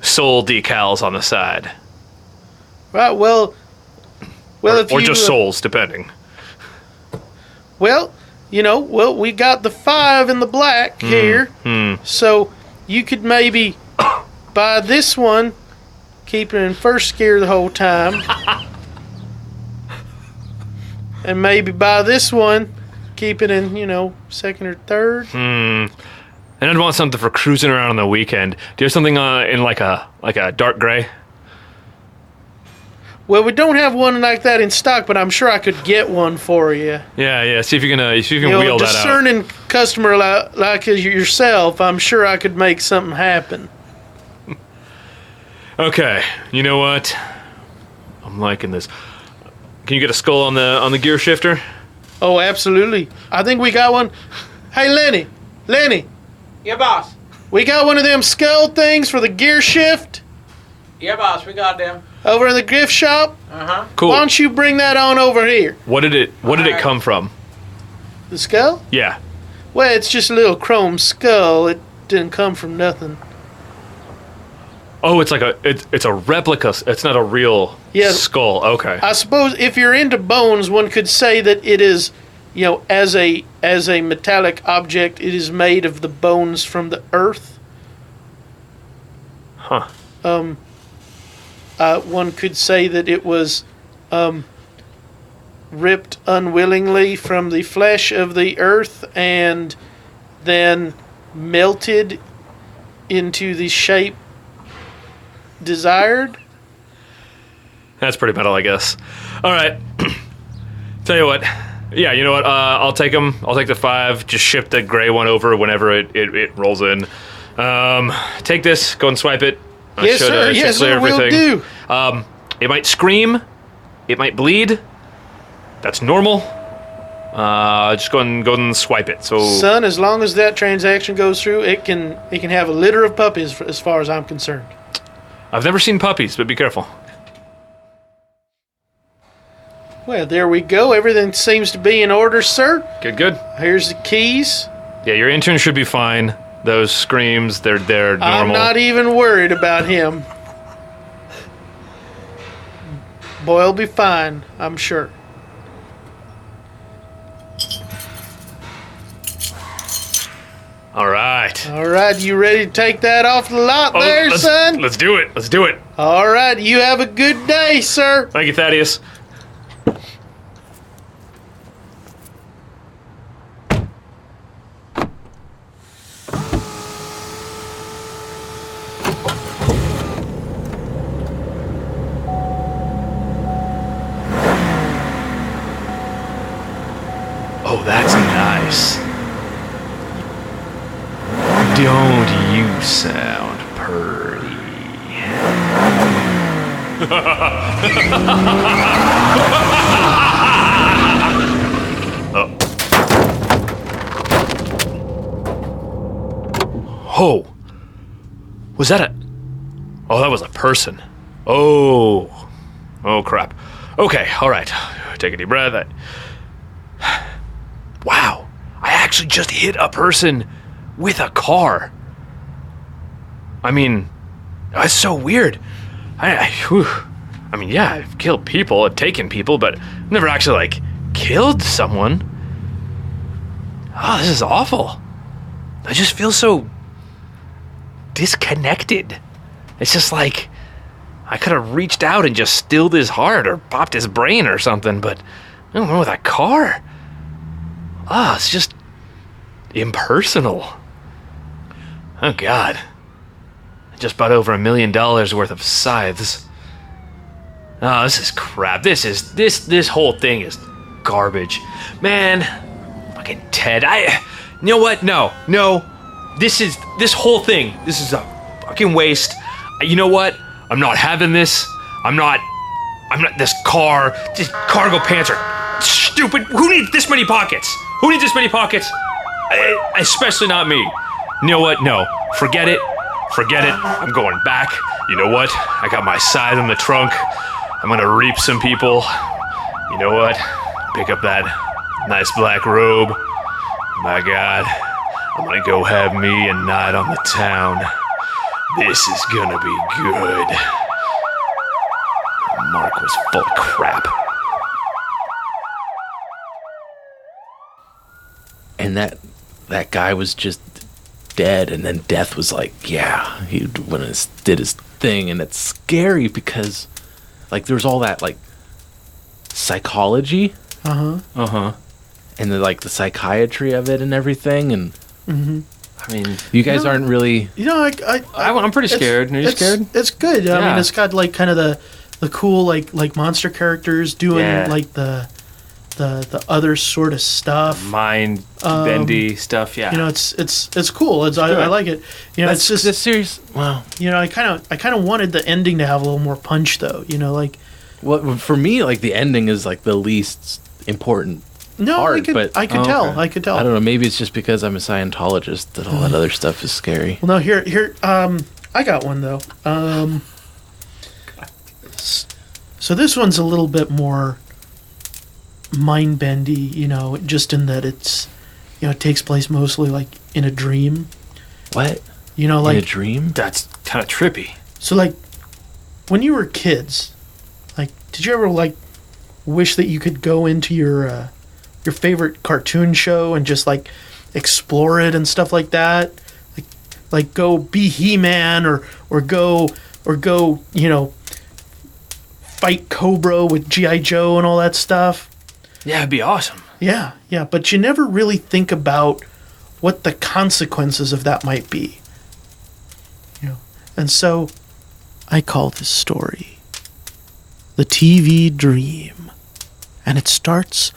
F: soul decals on the side.
D: Right, well, if
F: or
D: you...
F: just souls, depending.
D: Well, we got the 5 in the black here, so you could maybe buy this one, keep it in first gear the whole time, and maybe buy this one, keep it in, second or third.
F: And I'd want something for cruising around on the weekend. Do you have something in like a dark gray?
D: Well, we don't have one like that in stock, but I'm sure I could get one for you.
F: Yeah. See if you can wheel that out.
D: Discerning customer like yourself, I'm sure I could make something happen.
F: Okay, you know what? I'm liking this. Can you get a skull on the gear shifter?
D: Oh, absolutely. I think we got one. Hey, Lenny.
I: Yeah, boss.
D: We got one of them skull things for the gear shift
I: Yeah, boss. We got them.
D: over in the gift shop.
I: Uh-huh.
F: Cool.
D: Why don't you bring that on over here?
F: What did it come from?
D: The skull?
F: Yeah.
D: Well, it's just a little chrome skull. It didn't come from nothing.
F: Oh, it's like it's a replica. It's not a real skull. Okay.
D: I suppose if you're into bones, one could say that it is, as a metallic object, it is made of the bones from the earth.
F: Huh.
D: One could say that it was ripped unwillingly from the flesh of the earth and then melted into the shape desired.
F: That's pretty metal, I guess. All right. Tell you what. Yeah, you know what? I'll take them. I'll take the 5. Just ship the gray one over whenever it rolls in. Take this. Go and swipe it.
D: Yes, sir. Yes, sir. Will do.
F: It might scream. It might bleed. That's normal. Just go and swipe it. So,
D: son, as long as that transaction goes through, it can have a litter of puppies, as far as I'm concerned.
F: I've never seen puppies, but be careful.
D: Well, there we go. Everything seems to be in order, sir.
F: Good.
D: Here's the keys.
F: Yeah, your intern should be fine. Those screams, they're normal.
D: I'm not even worried about him. Boy'll be fine, I'm sure.
F: All right.
D: All right, you ready to take that off the lot there, son?
F: Let's do it. Let's do it.
D: All right, you have a good day, sir.
F: Thank you, Thaddeus. Oh, that's nice. Don't you sound purty? Oh. Was that a... Oh, that was a person. Oh. Oh, crap. Okay, all right. Take a deep breath. Wow. I actually just hit a person with a car. I mean, that's so weird. I mean, yeah, I've killed people, I've taken people, but I've never actually, like, killed someone. Oh, this is awful. I just feel so disconnected. It's just like I could have reached out and just stilled his heart or popped his brain or something, but I don't know, with a car. Ah, it's just impersonal. Oh, God. I just bought over $1 million worth of scythes. Oh, this is crap. This whole thing is garbage. Man, fucking Ted. You know what? No. This whole thing, this is a fucking waste. You know what? I'm not having this. I'm not, this cargo pants are stupid. Who needs this many pockets? Especially not me. You know what? No. Forget it. I'm going back. You know what? I got my scythe in the trunk. I'm gonna reap some people. You know what? Pick up that nice black robe. My God. I'm gonna go have me a night on the town. This is gonna be good. Mark was full of crap.
C: And that guy was just dead, and then Death was like, yeah, he went and did his thing, and it's scary because, like, there's all that, like, psychology.
F: Uh-huh.
C: And the psychiatry of it and everything, and
F: I mean,
C: you guys aren't really...
F: I'm pretty scared. Are you scared?
D: It's good.
F: Yeah.
D: I mean, it's got, like, kind of the cool, like monster characters doing, like, the other sort of stuff.
F: Mind bendy stuff, yeah.
D: You know, it's cool. I like it. You know, it's just
C: this series. Wow.
D: You know, I kind of wanted the ending to have a little more punch, though. You know, like.
C: Well, for me, like, the ending is like the least important part.
D: I could tell. I could tell.
C: I don't know. Maybe it's just because I'm a Scientologist that all that other stuff is scary.
D: Well, no. Here. I got one though. So this one's a little bit more mind bendy, you know, just in that it's, you know, it takes place mostly like in a dream.
C: What?
D: You know, like
C: in a dream?
F: That's kind of trippy.
D: So, like, when you were kids, like, did you ever like wish that you could go into your favorite cartoon show and just like explore it and stuff like that? Like go be He-Man or go, you know, fight Cobra with G.I. Joe and all that stuff.
F: Yeah, it'd be awesome.
D: Yeah, but you never really think about what the consequences of that might be. You know, and so I call this story The TV Dream. And it starts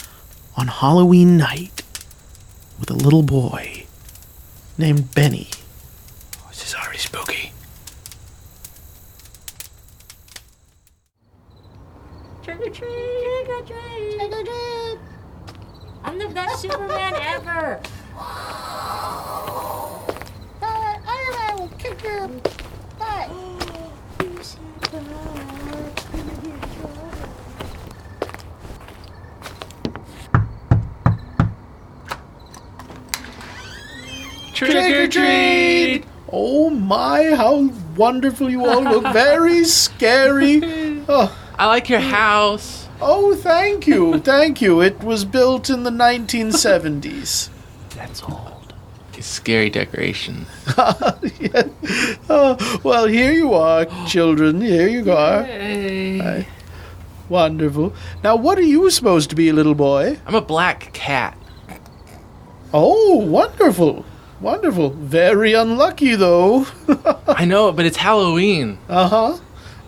D: on Halloween night with a little boy named Benny.
F: Oh, this is already spooky.
J: Trick or treat! Trick or treat! Trick or treat! I'm the best Superman ever! I will kick your butt!
D: Trick or treat! Oh my, how wonderful you all look. Very scary. Oh.
C: I like your house.
D: Oh, thank you. Thank you. It was built in the 1970s.
C: That's old. It's scary decoration.
D: Yeah. Oh, well, here you are, children. Here you are.
C: Yay.
D: Wonderful. Now, what are you supposed to be, little boy?
C: I'm a black cat.
D: Oh, wonderful. Wonderful. Very unlucky, though.
C: I know, but it's Halloween.
D: Uh-huh.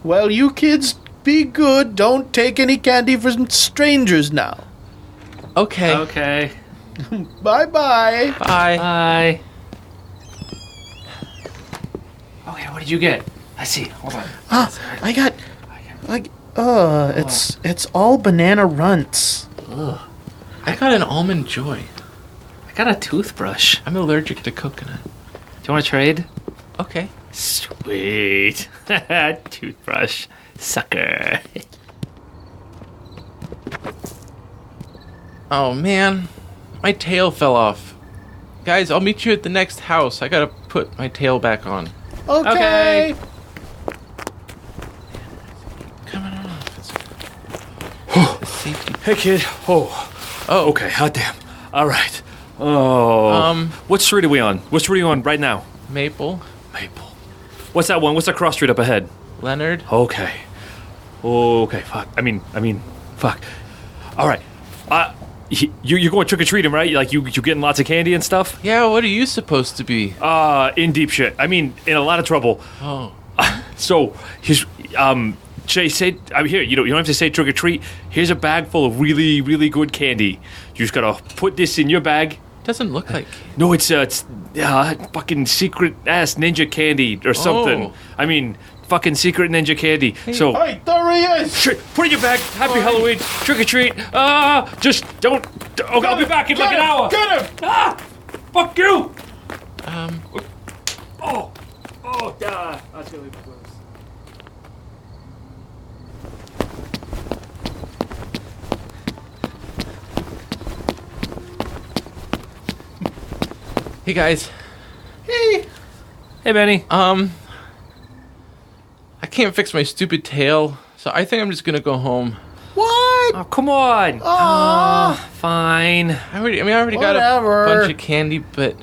D: Well, you kids, be good. Don't take any candy from strangers now.
C: Okay.
F: Okay.
D: Bye-bye.
C: Bye.
F: Bye. Okay, what did you get? Let's see. Hold on.
D: I got, like, it's all banana runts.
C: Ugh. I got an almond joy.
F: I got a toothbrush.
C: I'm allergic to coconut.
F: Do you want to trade?
C: Okay.
F: Sweet. Toothbrush. Sucker.
C: Oh, man. My tail fell off. Guys, I'll meet you at the next house. I gotta put my tail back on.
D: Okay.
C: Coming off.
F: Hey, kid. Oh, okay. Hot damn. All right. Oh. What street are we on? What street are you on right now?
C: Maple.
F: What's that one? What's that cross street up ahead?
C: Leonard.
F: Okay. Okay. Fuck. I mean. Fuck. All right. You're going trick-or-treating, right? Like, you getting lots of candy and stuff?
C: Yeah, what are you supposed to be?
F: In deep shit. I mean, in a lot of trouble.
C: Oh.
F: So, here's, Jay, say, I'm here. You don't have to say trick-or-treat. Here's a bag full of really, really good candy. You just gotta put this in your bag.
C: Doesn't look like...
F: No, it's fucking secret-ass ninja candy or something.
C: Oh.
F: I mean... Fucking secret ninja candy. So,
D: Hey, there he is!
F: put it in your bag. Happy Halloween. Trick or treat. Just don't. Okay, I'll be back in like an hour.
D: Get him!
F: Fuck you. Oh, God. That's gonna be close.
C: Hey, guys.
D: Hey!
F: Hey, Benny.
C: I can't fix my stupid tail, so I think I'm just gonna go home.
D: What?
F: Oh, come on. Fine.
C: I already got a bunch of candy, but...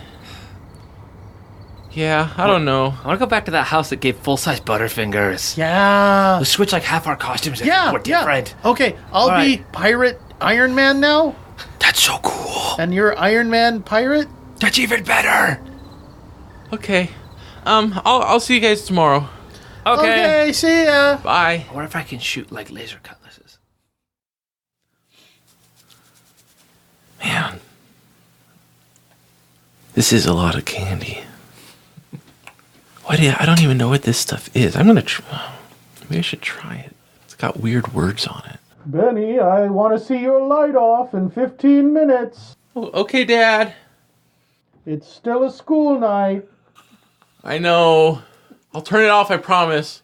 C: Yeah, I don't know.
F: I want to go back to that house that gave full-size Butterfingers.
D: Yeah.
F: Let's switch like half our costumes if
D: Yeah,
F: we're different.
D: yeah. Okay, I'll
F: All
D: be
F: right.
D: Pirate Iron Man now,
F: That's so cool.
D: and you're Iron Man Pirate?
F: That's even better.
C: Okay. I'll see you guys tomorrow.
F: Okay.
D: See ya.
C: Bye.
F: I wonder if I can shoot like laser cutlasses.
C: Man. This is a lot of candy. I don't even know what this stuff is. I'm gonna maybe I should try it. It's got weird words on it.
D: Benny, I want to see your light off in 15 minutes.
C: Oh, okay, Dad.
D: It's still a school night.
C: I know. I'll turn it off, I promise.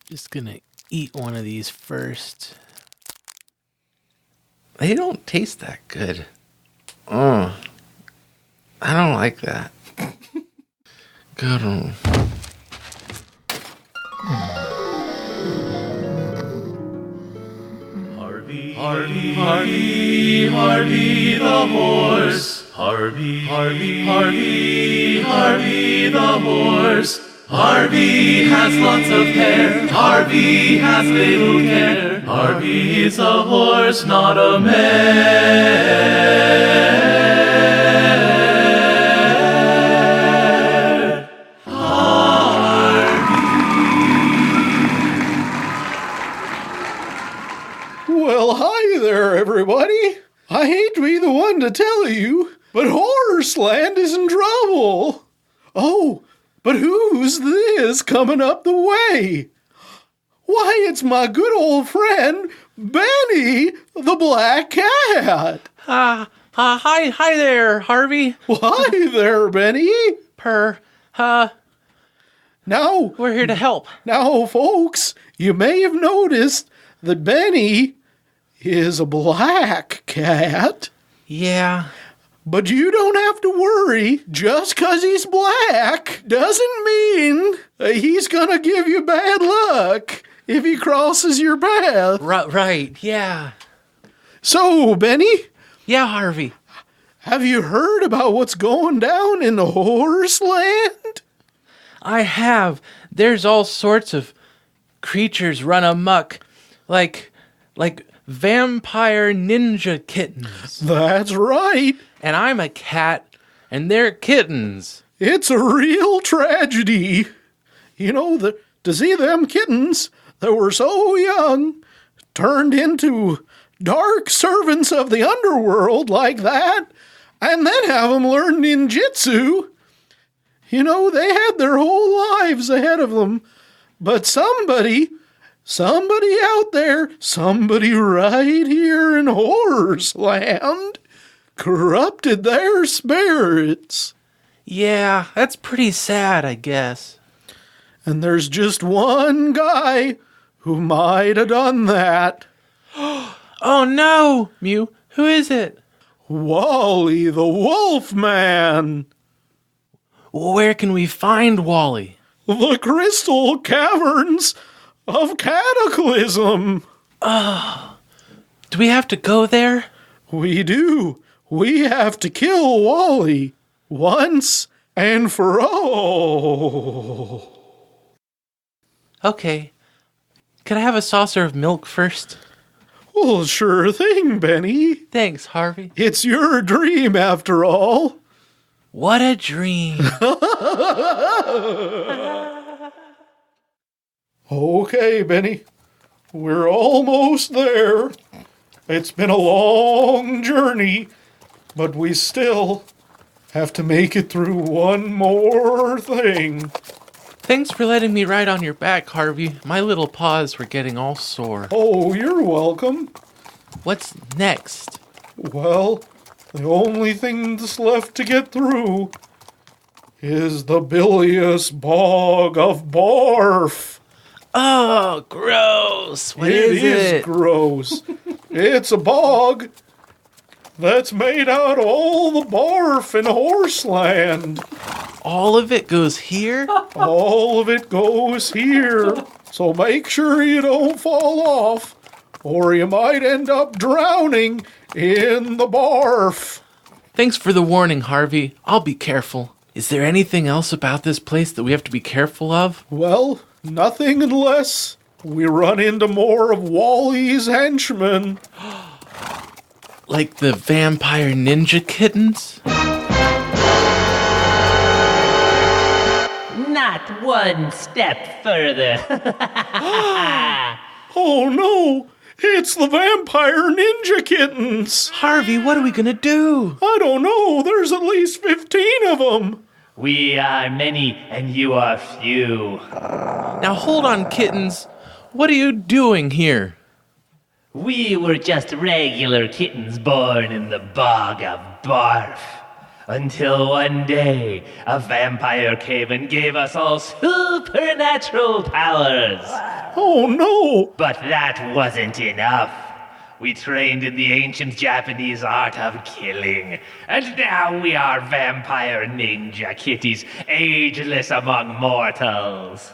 C: Just gonna eat one of these first. They don't taste that good. I don't like that. Good one.
B: Harvey the horse. Harvey the horse. Harvey has lots of hair. Harvey has little care. Harvey is a horse, not a mare.
D: Well, hi there, everybody. I hate to be the one to tell you, but Horseland is in trouble. Oh, but who's this coming up the way? Why, it's my good old friend, Benny the Black Cat.
C: Hi there, Harvey.
D: Why there, Benny? Now,
C: We're here to help.
D: Now, folks, you may have noticed that Benny is a black cat.
C: Yeah.
D: But you don't have to worry. Just 'cause he's black doesn't mean he's gonna give you bad luck if he crosses your path.
C: Right, yeah.
D: So, Benny,
C: Yeah, Harvey.
D: have you heard about what's going down in the Horseland?
C: I have. There's all sorts of creatures run amok. Like vampire ninja kittens.
D: That's right.
C: And I'm a cat, and they're kittens.
D: It's a real tragedy. You know, to see them kittens that were so young turned into dark servants of the underworld like that, and then have them learn ninjutsu. You know, they had their whole lives ahead of them. But somebody out there, somebody right here in Horseland, corrupted their spirits.
C: Yeah, that's pretty sad, I guess.
D: And there's just one guy who might have done that.
C: Oh no, Mew. Who is it?
D: Wally the Wolfman.
C: Where can we find Wally?
D: The crystal caverns of Cataclysm.
C: Do we have to go there?
D: We do. We have to kill Wally once and for all.
C: Okay. Could I have a saucer of milk first?
K: Well, sure thing, Benny.
C: Thanks, Harvey.
K: It's your dream, after all.
C: What a dream.
K: Okay, Benny. We're almost there. It's been a long journey, but we still have to make it through one more thing.
C: Thanks for letting me ride on your back, Harvey. My little paws were getting all sore.
K: Oh, you're welcome.
C: What's next?
K: Well, the only thing that's left to get through is the bilious bog of barf.
C: Oh, gross. What
K: is
C: it?
K: It is gross. It's a bog that's made out of all the barf in Horseland.
C: All of it goes here?
K: All of it goes here. So make sure you don't fall off, or you might end up drowning in the barf.
C: Thanks for the warning, Harvey. I'll be careful. Is there anything else about this place that we have to be careful of?
K: Well, nothing unless we run into more of Wally's henchmen.
C: Like the vampire ninja kittens?
J: Not one step further.
K: Oh no! It's the vampire ninja kittens!
C: Harvey, what are we gonna do?
K: I don't know. There's at least 15 of them.
H: We are many and you are few.
C: Now hold on, kittens. What are you doing here?
H: We were just regular kittens born in the bog of barf. Until one day, a vampire came and gave us all supernatural powers.
K: Oh no!
H: But that wasn't enough. We trained in the ancient Japanese art of killing, and now we are vampire ninja kitties, ageless among mortals.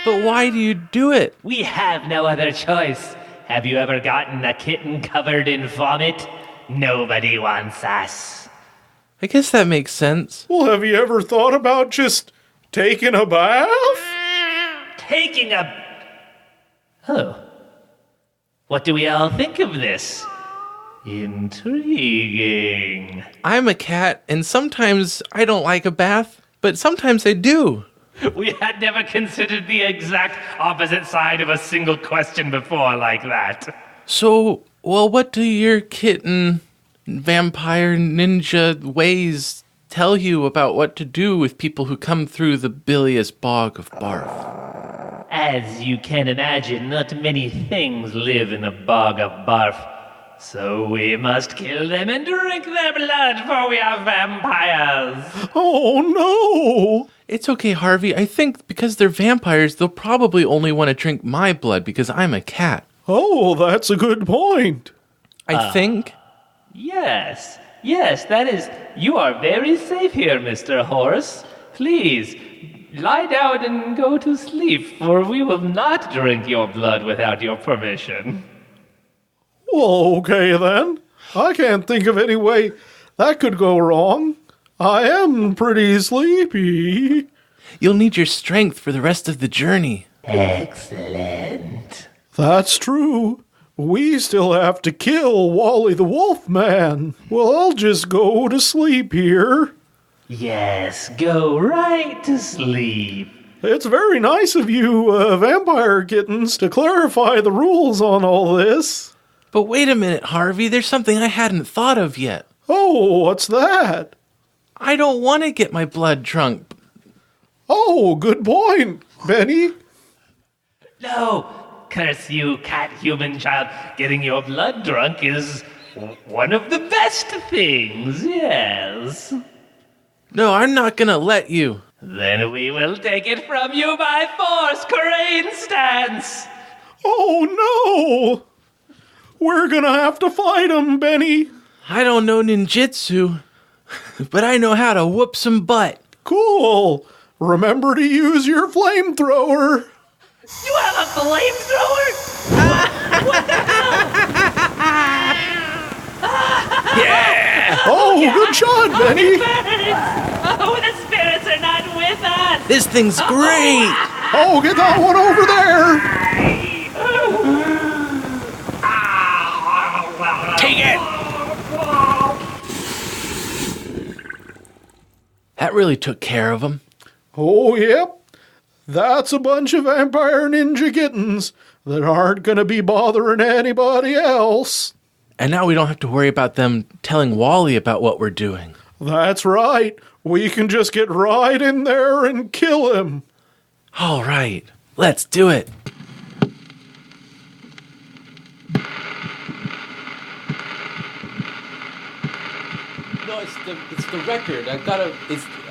C: But why do you do it?
H: We have no other choice. Have you ever gotten a kitten covered in vomit? Nobody wants us.
C: I guess that makes sense.
K: Well, have you ever thought about just taking a bath?
H: Taking a... Oh. What do we all think of this? Intriguing.
C: I'm a cat, and sometimes I don't like a bath, but sometimes I do.
H: We had never considered the exact opposite side of a single question before like that.
C: So, well, what do your kitten vampire ninja ways tell you about what to do with people who come through the bilious bog of barf?
H: As you can imagine, not many things live in a bog of barf. So we must kill them and drink their blood, for we are vampires.
K: Oh no!
C: It's okay, Harvey. I think because they're vampires, they'll probably only want to drink my blood because I'm a cat.
K: Oh, that's a good point.
C: I think.
H: Yes, that is... You are very safe here, Mr. Horse. Please, lie down and go to sleep, for we will not drink your blood without your permission.
K: Well, okay then. I can't think of any way that could go wrong. I am pretty sleepy.
C: You'll need your strength for the rest of the journey.
H: Excellent.
K: That's true. We still have to kill Wally the Wolfman. Well, I'll just go to sleep here.
H: Yes, go right to sleep.
K: It's very nice of you, vampire kittens, to clarify the rules on all this.
C: But wait a minute, Harvey. There's something I hadn't thought of yet.
K: Oh, what's that?
C: I don't want to get my blood drunk.
K: Oh, good point, Benny.
H: No, curse you, cat-human child. Getting your blood drunk is one of the best things, yes.
C: No, I'm not gonna let you.
H: Then we will take it from you by force, crane stance.
K: Oh, no! We're gonna have to fight him, Benny.
C: I don't know ninjutsu, but I know how to whoop some butt.
K: Cool. Remember to use your flamethrower.
H: You have a flamethrower? What the hell?
C: Yeah!
K: Oh, good shot, Benny.
H: Oh, the spirits are not with us.
C: This thing's great.
K: Oh, get that one over there.
C: That really took care of them.
K: Oh, yep. That's a bunch of vampire ninja kittens that aren't going to be bothering anybody else.
C: And now we don't have to worry about them telling Wally about what we're doing.
K: That's right. We can just get right in there and kill him.
C: All right, let's do it. No, it's the record. I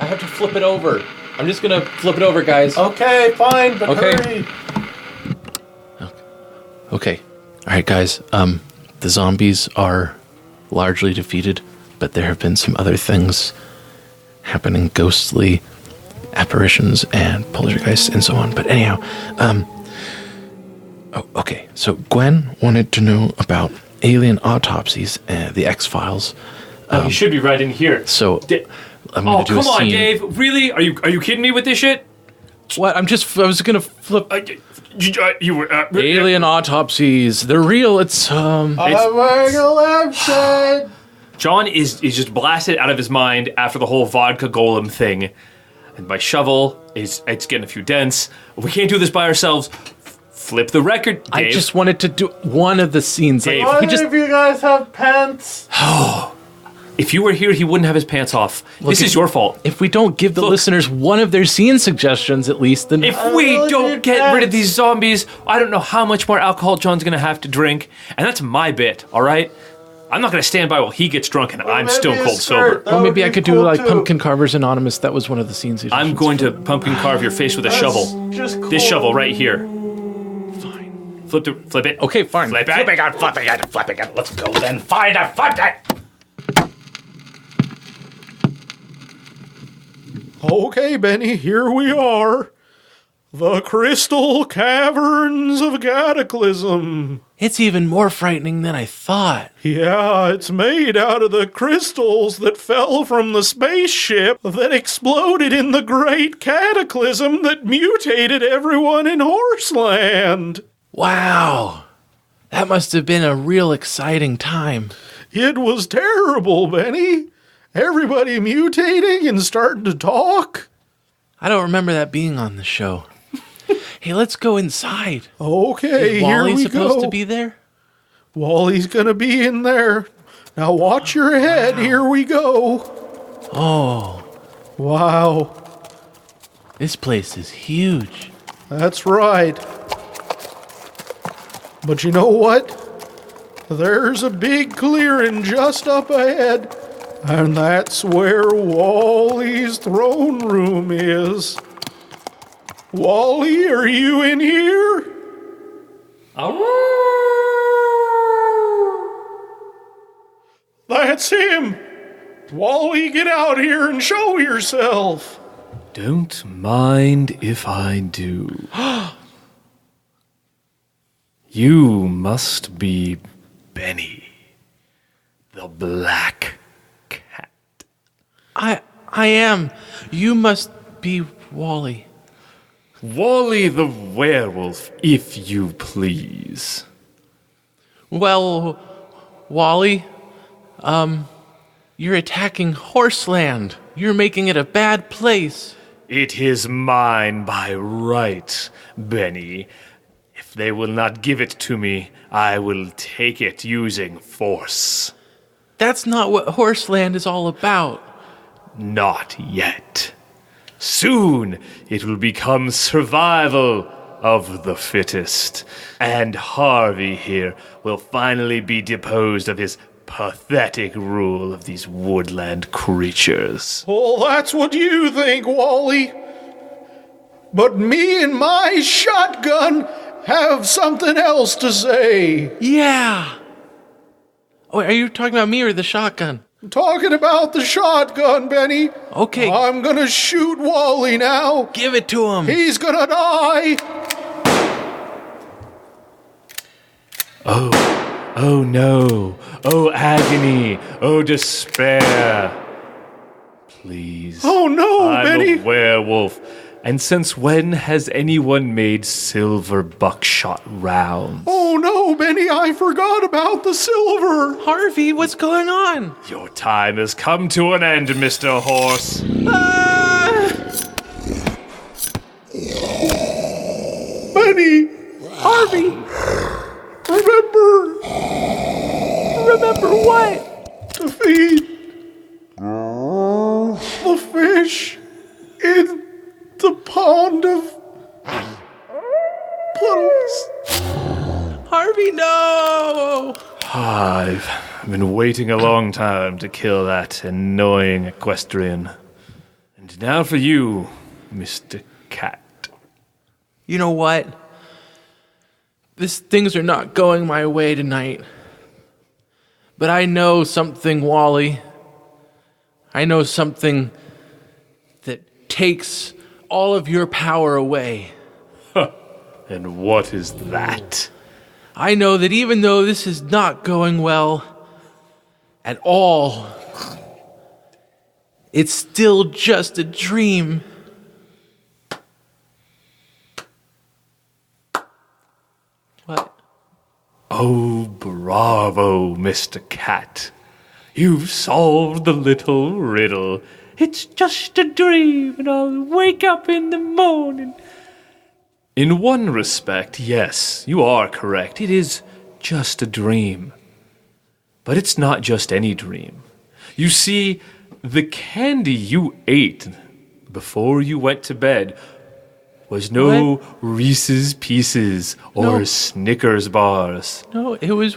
C: have to flip it over. I'm just gonna flip it over, guys.
D: Okay, fine, but
C: Okay.
D: hurry.
C: Okay. All right, guys. The zombies are largely defeated, but there have been some other things happening, ghostly apparitions and poltergeists and so on. But anyhow, okay. So Gwen wanted to know about alien autopsies, the X-Files.
F: You should be right in here.
C: So I'm gonna do a
F: come on,
C: scene.
F: Dave. Really? Are you kidding me with this shit?
C: What? I was gonna flip.
F: You were
C: Alien autopsies. They're real. It's
D: I'm wearing a lampshade.
F: John is just blasted out of his mind after the whole vodka golem thing. And my shovel it's getting a few dents. We can't do this by ourselves. Flip the record, Dave.
C: I just wanted to do one of the scenes.
F: Dave.
D: Why if you guys have pants?
F: If you were here, he wouldn't have his pants off. This is your fault.
C: If we don't give the listeners one of their scene suggestions at least, then...
F: If we don't get rid of these zombies, I don't know how much more alcohol John's going to have to drink. And that's my bit, all right? I'm not going to stand by while he gets drunk and I'm stone cold sober.
C: Well, maybe I could do like Pumpkin Carvers Anonymous. That was one of the scenes.
F: I'm going to pumpkin carve your face with a shovel. This shovel right here.
C: Fine.
F: Flip it.
C: Okay, fine.
F: Flip it.
H: Flipping it. Let's go then. Find it. Flip it.
K: Okay, Benny, here we are. The Crystal Caverns of Cataclysm.
C: It's even more frightening than I thought.
K: Yeah, it's made out of the crystals that fell from the spaceship that exploded in the Great Cataclysm that mutated everyone in Horseland.
C: Wow. That must have been a real exciting time.
K: It was terrible, Benny. Everybody mutating and starting to talk.
C: I don't remember that being on the show. Hey, let's go inside.
K: Okay,
C: Is Wally
K: here we
C: supposed
K: go.
C: to be there?
K: Wally's gonna be in there. Now watch your head. Here we go.
C: Oh,
K: Wow,
C: this place is huge.
K: that's right. But you know what? There's a big clearing just up ahead, and that's where Wally's throne room is. Wally, are you in here? That's him! Wally, get out here and show yourself!
H: Don't mind if I do. You must be Benny, the Black Cat.
C: I am. You must be Wally.
H: Wally the werewolf, if you please.
C: Well, Wally, you're attacking Horseland. You're making it a bad place.
H: It is mine by right, Benny. If they will not give it to me, I will take it using force.
C: That's not what Horseland is all about.
H: Not yet. Soon it will become survival of the fittest, and Harvey here will finally be deposed of his pathetic rule of these woodland creatures.
K: Well, that's what you think, Wally. But me and my shotgun have something else to say.
C: Yeah. Oh, are you talking about me or the shotgun?
K: I'm talking about the shotgun, Benny.
C: Okay.
K: I'm gonna shoot Wally now.
C: Give it to him.
K: He's gonna die.
H: Oh no. Oh agony. Oh despair. Please.
K: Oh no,
H: I'm
K: Benny.
H: a werewolf. And since when has anyone made silver buckshot rounds?
K: Oh no, no, Benny, I forgot about the silver.
C: Harvey, what's going on?
H: Your time has come to an end, Mr. Horse.
K: Benny,
C: Harvey,
K: remember
C: remember what?
K: to feed the fish in the pond of puddles.
C: Harvey, no!
H: I've been waiting a long time to kill that annoying equestrian. And now for you, Mr. Cat.
C: You know what? Things are not going my way tonight. But I know something, Wally. I know something that takes all of your power away.
H: And what is that?
C: I know that even though this is not going well at all, it's still just a dream. What?
H: Oh, bravo, Mr. Cat. You've solved the little riddle. It's just a dream, and I'll wake up in the morning. In one respect, yes, you are correct. It is just a dream. But it's not just any dream. You see, the candy you ate before you went to bed was no Reese's Pieces or Snickers bars.
C: No, it was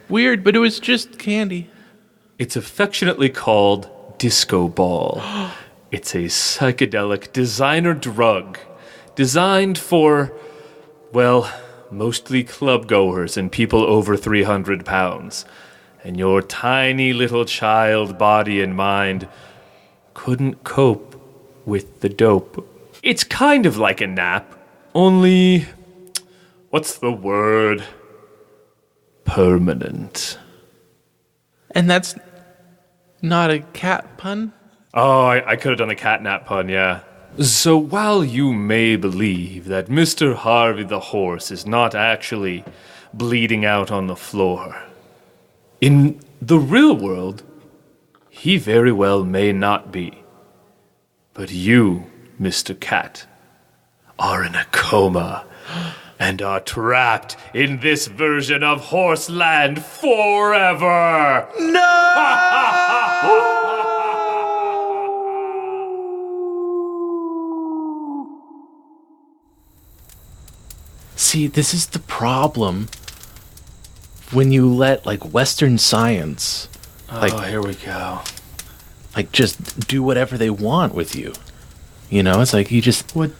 C: weird, but it was just candy.
H: It's affectionately called Disco Ball. It's a psychedelic designer drug designed for, well, mostly club-goers and people over 300 pounds. And your tiny little child body and mind couldn't cope with the dope. It's kind of like a nap, only, what's the word? Permanent.
C: And that's not a cat pun?
H: Oh, I could have done a catnap pun, yeah. So while you may believe that Mr. Harvey the horse is not actually bleeding out on the floor, in the real world, he very well may not be. But you, Mr. Cat, are in a coma and are trapped in this version of Horseland forever! No!
C: See, this is the problem when you let, like, Western science,
H: Here we go.
C: like, just do whatever they want with you. You know, it's like you just,
D: What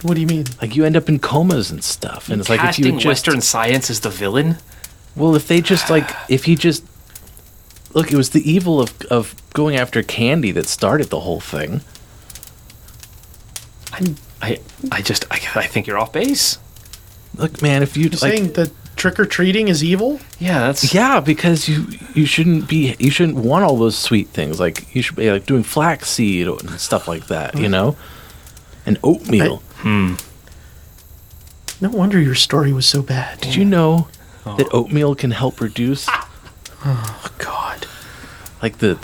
D: do you mean?
C: like, you end up in comas and stuff. And it's like, if
F: Casting
C: you just,
F: Western science as the villain?
C: well, if they just, like, if he just, look, it was the evil of going after candy that started the whole thing.
F: I think you're off base.
C: Look, man, if you,
D: You're
C: like,
D: saying that trick-or-treating is evil?
F: Yeah, that's...
C: yeah, because you shouldn't want all those sweet things. Like, you should be, like, doing flaxseed and stuff like that, you know? And oatmeal.
D: No wonder your story was so bad.
C: Did you know that oatmeal can help reduce,
D: Oh, God.
C: like, the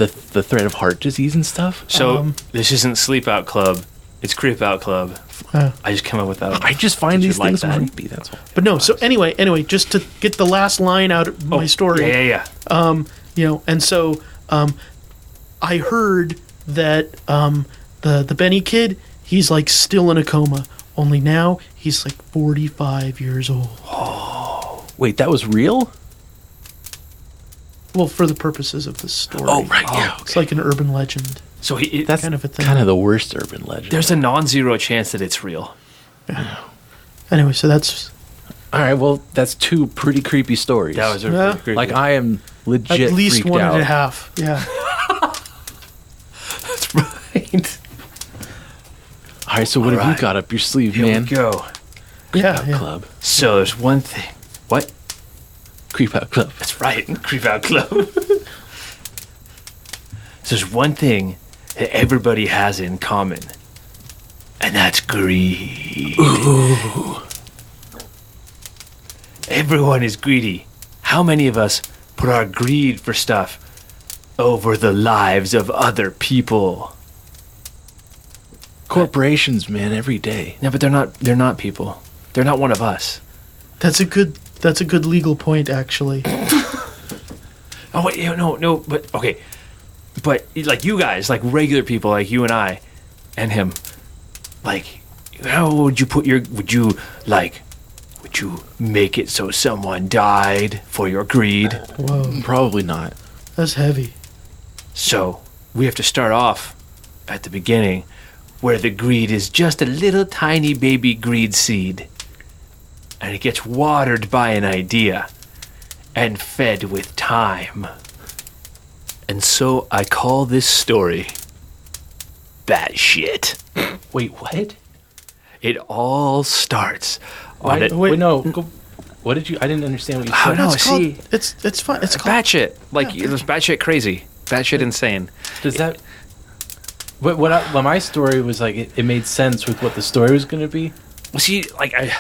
C: threat of heart disease and stuff?
F: So, this isn't Sleep Out Club. It's Creep Out Club. I just came up with that.
C: I just find
F: Did you
C: these
F: like
C: things
F: that?
C: creepy, that's all.
D: But no, so anyway, just to get the last line out of my story.
F: Yeah.
D: You know, and so I heard that the Benny kid, he's like still in a coma. Only now he's like 45 years old.
C: Wait, that was real?
D: Well, for the purposes of the story.
C: Oh, right, yeah,
D: It's like an urban legend.
F: So
C: That's
D: kind of a thing.
C: kind of the worst urban legend.
F: there's a non-zero chance that it's real.
D: Anyway, so that's
C: All right, well, that's two pretty creepy stories.
F: That was a
D: Yeah.
F: pretty creepy.
C: like, I am legit
D: at least
C: freaked
D: one
C: out.
D: and a half. Yeah.
F: That's right.
C: All right, so what have
F: All
C: you
F: right.
C: got up your sleeve,
F: Here
C: man?
F: we go.
D: Yeah. yeah.
C: Club.
F: So there's one thing. What?
C: Creep Out Club.
F: That's right. Creep Out Club. So there's one thing that everybody has in common, and that's greed.
H: everyone is greedy. How many of us put our greed for stuff over the lives of other people?
C: Corporations, man, every day.
H: Yeah, but they're not people. They're not one of us.
D: That's a good legal point, actually.
H: Oh wait, no, but okay. But like you guys, like regular people like you and I and him, like how would you make it so someone died for your greed?
D: Whoa,
C: Probably not.
D: that's heavy.
H: So we have to start off at the beginning where the greed is just a little tiny baby greed seed. And it gets watered by an idea and fed with time. And so I call this story Batshit.
C: Wait, what?
H: It all starts on it.
C: Wait, no. What did you? I didn't understand what you said.
H: Oh, no,
D: It's called,
H: see.
D: it's fun. It's called
H: Batshit. Like, it was batshit crazy. Batshit insane.
C: Does that? Well, my story was like it made sense with what the story was going to be.
H: Well, see, like, I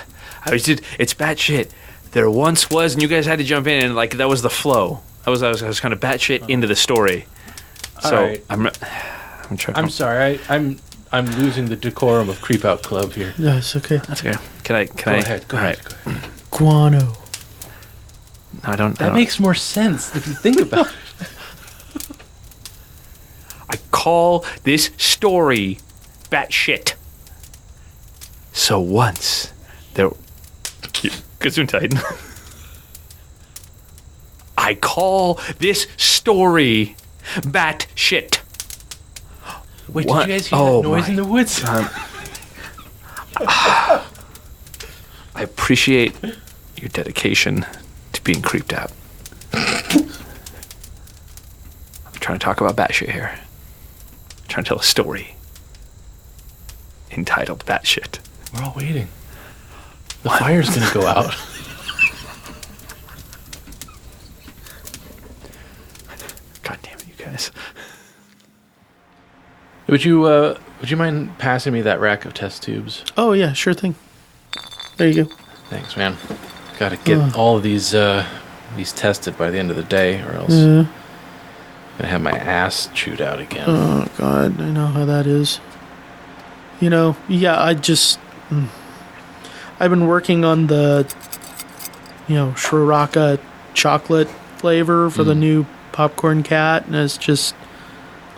H: was just, it's batshit. There once was, and you guys had to jump in, and like, that was the flow. I was kind of batshit into the story. So,
C: All right.
H: I'm trying.
C: I'm sorry. I'm losing the decorum of Creep Out Club here.
D: Yeah, it's okay.
H: That's okay. Can I?
C: Go ahead. Go
H: All
C: ahead.
H: right.
D: Guano.
H: No, I don't.
C: That makes more sense if you think about it.
H: I call this story batshit. So once there, Gesundheit. I call this story batshit.
C: Wait,
H: What?
C: did you guys hear
H: Oh,
C: that noise
H: my-
C: in the woods?
H: I appreciate your dedication to being creeped out. I'm trying to talk about batshit here. I'm trying to tell a story entitled Batshit.
C: We're all waiting. The fire's gonna go out.
H: God damn it, you guys.
C: Would you mind passing me that rack of test tubes?
D: Oh yeah, sure thing. There you go.
C: Thanks, man. Got to get all of these tested by the end of the day, or else
D: Yeah.
C: I'm gonna have my ass chewed out again.
D: Oh God, I know how that is. You know, yeah, I've been working on the, Shriraka chocolate flavor for the new popcorn cat, and it's just,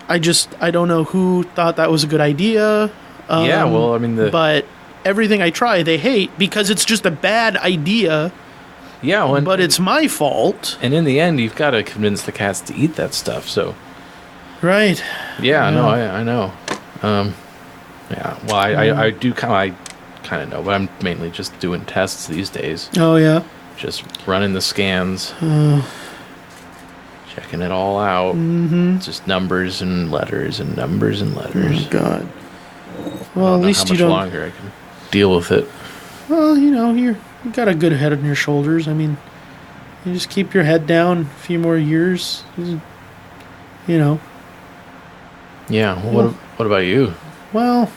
D: I don't know who thought that was a good idea.
C: Yeah, well, I mean,
D: but everything I try, they hate because it's just a bad idea.
C: Yeah, well,
D: but it's my fault.
C: And in the end, you've got to convince the cats to eat that stuff. So,
D: right?
C: Yeah, no, I know. Yeah, well, I do kind of know, but I'm mainly just doing tests these days.
D: Oh yeah.
C: Just running the scans, checking it all out.
D: Mm-hmm.
C: Just numbers and letters and numbers and letters.
D: Oh God. Well, at least
C: how
D: you
C: much
D: don't.
C: longer I can deal with it.
D: Well, you got a good head on your shoulders. I mean, you just keep your head down a few more years.
C: Yeah. Well, what about you?
D: Well,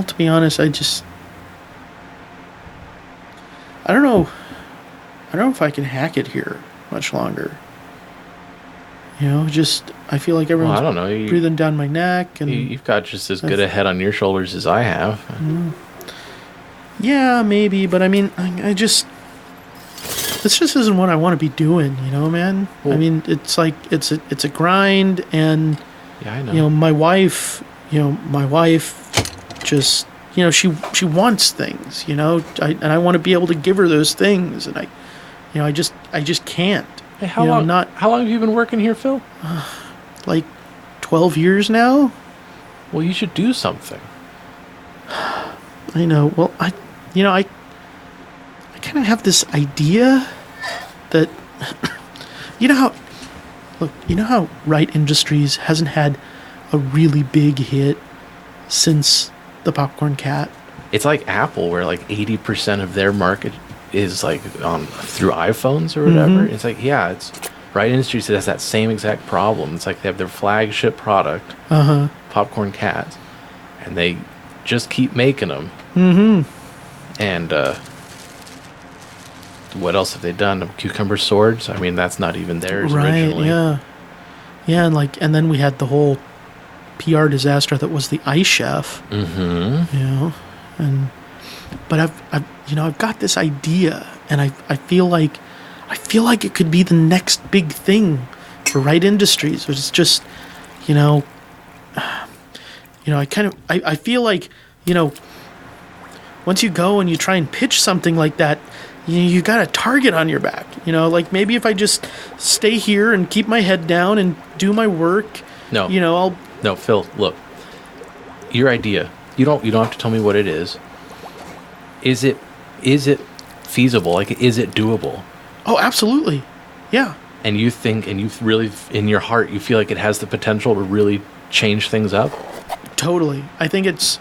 D: to be honest, I don't know. I don't know if I can hack it here much longer. I feel like everyone's
C: I don't know.
D: breathing down my neck, and
C: You've got just as good a head on your shoulders as I have.
D: Yeah, maybe, but I mean, this just isn't what I want to be doing, man.
C: Well,
D: I mean, it's like it's a grind, and
C: yeah, I know.
D: my wife just she wants things, and I want to be able to give her those things, and I just can't.
C: Hey, how long have you been working here, Phil?
D: Like 12 years now.
C: Well, you should do something.
D: I know. Well, I kind of have this idea that how Wright Industries hasn't had a really big hit since the Popcorn Cat.
C: It's like Apple, where like 80% of their market is like through iPhones or whatever. It's like, yeah, it's Wright Industries has that same exact problem. It's like they have their flagship product, Popcorn Cat, and they just keep making them. Mm-hmm. And what else have they done? Cucumber swords? I mean, that's not even theirs originally.
D: Yeah. Yeah, and then we had the whole PR disaster that was the Ice Chef.
C: Mm-hmm.
D: But I've got this idea, and I feel like it could be the next big thing for Wright Industries. It's just, I feel like, once you go and you try and pitch something like that, you got a target on your back. Like maybe if I just stay here and keep my head down and do my work,
C: No, Phil, look, your idea. You don't have to tell me what it is. Is it feasible? Like, is it doable?
D: Oh, absolutely. Yeah.
C: And you think, and you really, in your heart, you feel like it has the potential to really change things up?
D: Totally. I think it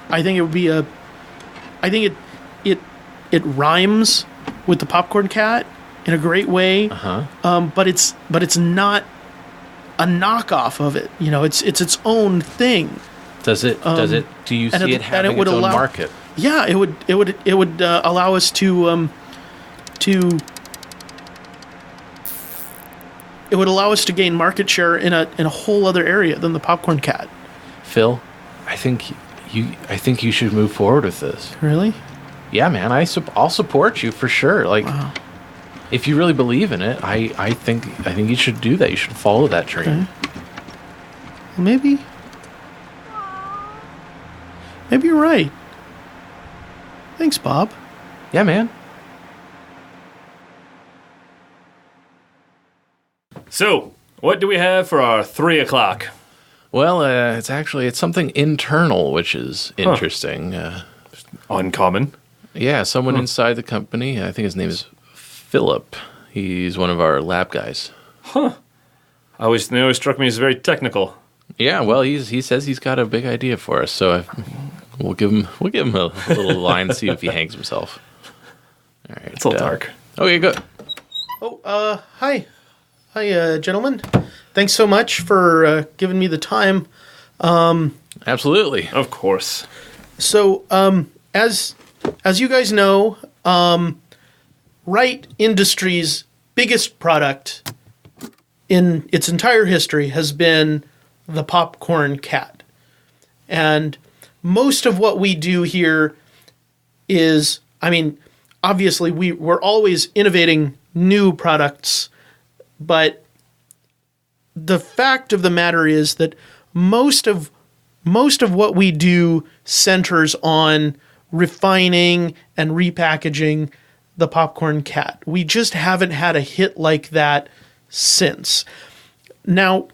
D: rhymes with the Popcorn Cat in a great way. But it's not a knockoff of it. It's its own thing.
C: Does it? Do you see it having its own market?
D: Yeah, it would allow us to gain market share in a whole other area than the Popcorn Cat.
C: Phil, I think you should move forward with this.
D: Really?
C: Yeah, man. I'll support you for sure. Like,
D: wow.
C: If you really believe in it, I think you should do that. You should follow that dream.
D: Okay. Maybe you're right. Thanks, Bob.
C: Yeah, man.
F: So, what do we have for our 3 o'clock?
C: Well, it's something internal, which is interesting.
F: Uncommon.
C: Yeah, someone inside the company. I think his name is Philip. He's one of our lab guys.
F: Huh. They always struck me as very technical.
C: Yeah, well, he says he's got a big idea for us, so we'll give him a little line, see if he hangs himself. All right,
F: it's a little dark.
C: Okay, good.
D: Oh, hi, gentlemen. Thanks so much for giving me the time.
C: Absolutely,
F: of course.
D: So, as you guys know, Wright Industries' biggest product in its entire history has been the Popcorn Cat. And most of what we do here is, obviously we're always innovating new products, but the fact of the matter is that most of what we do centers on refining and repackaging the Popcorn Cat. We just haven't had a hit like that since. Now,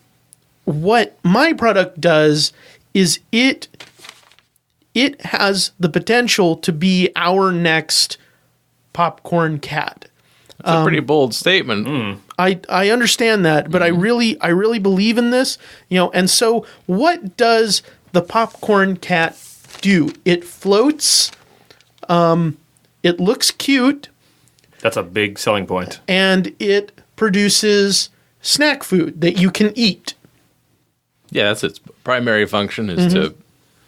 D: what my product does is it has the potential to be our next Popcorn Cat.
C: That's a pretty bold statement.
D: I understand that, but I really believe in this, and so what does the Popcorn Cat do? It floats, it looks cute.
F: That's a big selling point.
D: And it produces snack food that you can eat.
C: Yeah, that's its primary function is to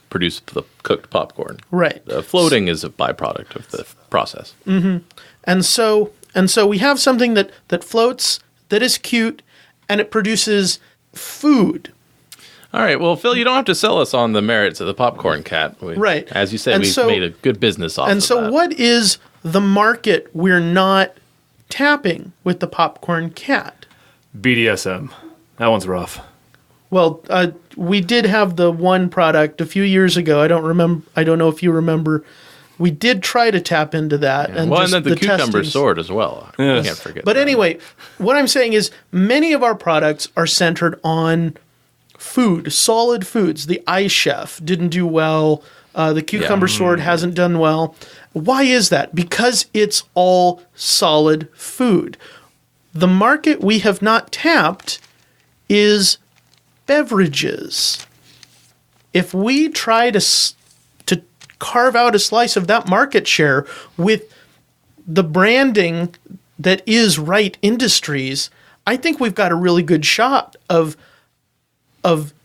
C: produce the cooked popcorn.
D: Right.
C: Floating is a byproduct of the process.
D: Mm-hmm. And so we have something that floats, that is cute, and it produces food.
C: All right. Well, Phil, you don't have to sell us on the merits of the Popcorn Cat.
D: Right.
C: As you said, we've made a good business off of that.
D: And so what is the market we're not tapping with the Popcorn Cat?
F: BDSM. That one's rough.
D: Well, we did have the one product a few years ago. I don't know if you remember. We did try to tap into that.
C: Yeah. And then the cucumber sword as well.
F: Yes.
C: I can't forget
D: But
C: that.
D: anyway, what I'm saying is many of our products are centered on food, solid foods. The Ice Chef didn't do well. The cucumber sword hasn't done well. Why is that? Because it's all solid food. The market we have not tapped is beverages. If we try to carve out a slice of that market share with the branding that is Wright Industries, I think we've got a really good shot of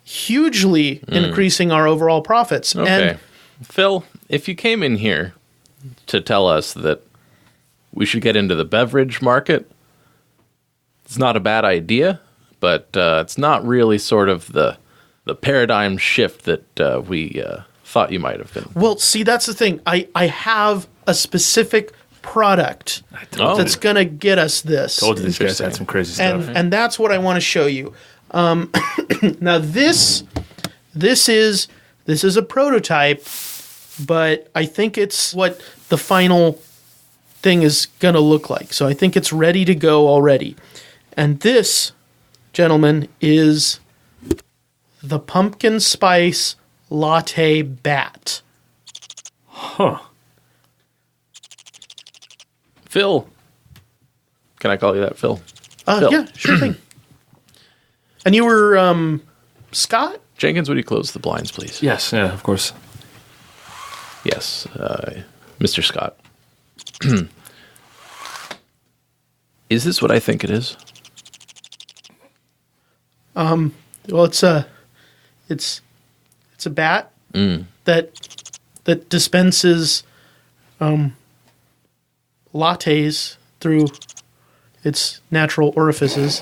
D: hugely increasing our overall profits.
C: Okay. Phil, if you came in here to tell us that we should get into the beverage market, it's not a bad idea, but it's not really sort of the paradigm shift that we thought you might have been.
D: Well, see, that's the thing. I have a specific product that's going to get us this.
F: Told you these guys had some crazy stuff.
D: And that's what I want to show you. Now, this is a prototype, but I think it's what the final thing is going to look like. So I think it's ready to go already. And this, gentlemen, is the pumpkin spice latte bat.
F: Huh.
C: Phil. Can I call you that, Phil? Phil.
D: Yeah, sure thing. And you were, Scott?
C: Jenkins, would you close the blinds, please?
F: Yes, yeah, of course.
C: Yes, Mr. Scott. Is this what I think it is?
D: Well, it's a bat that dispenses lattes through its natural orifices.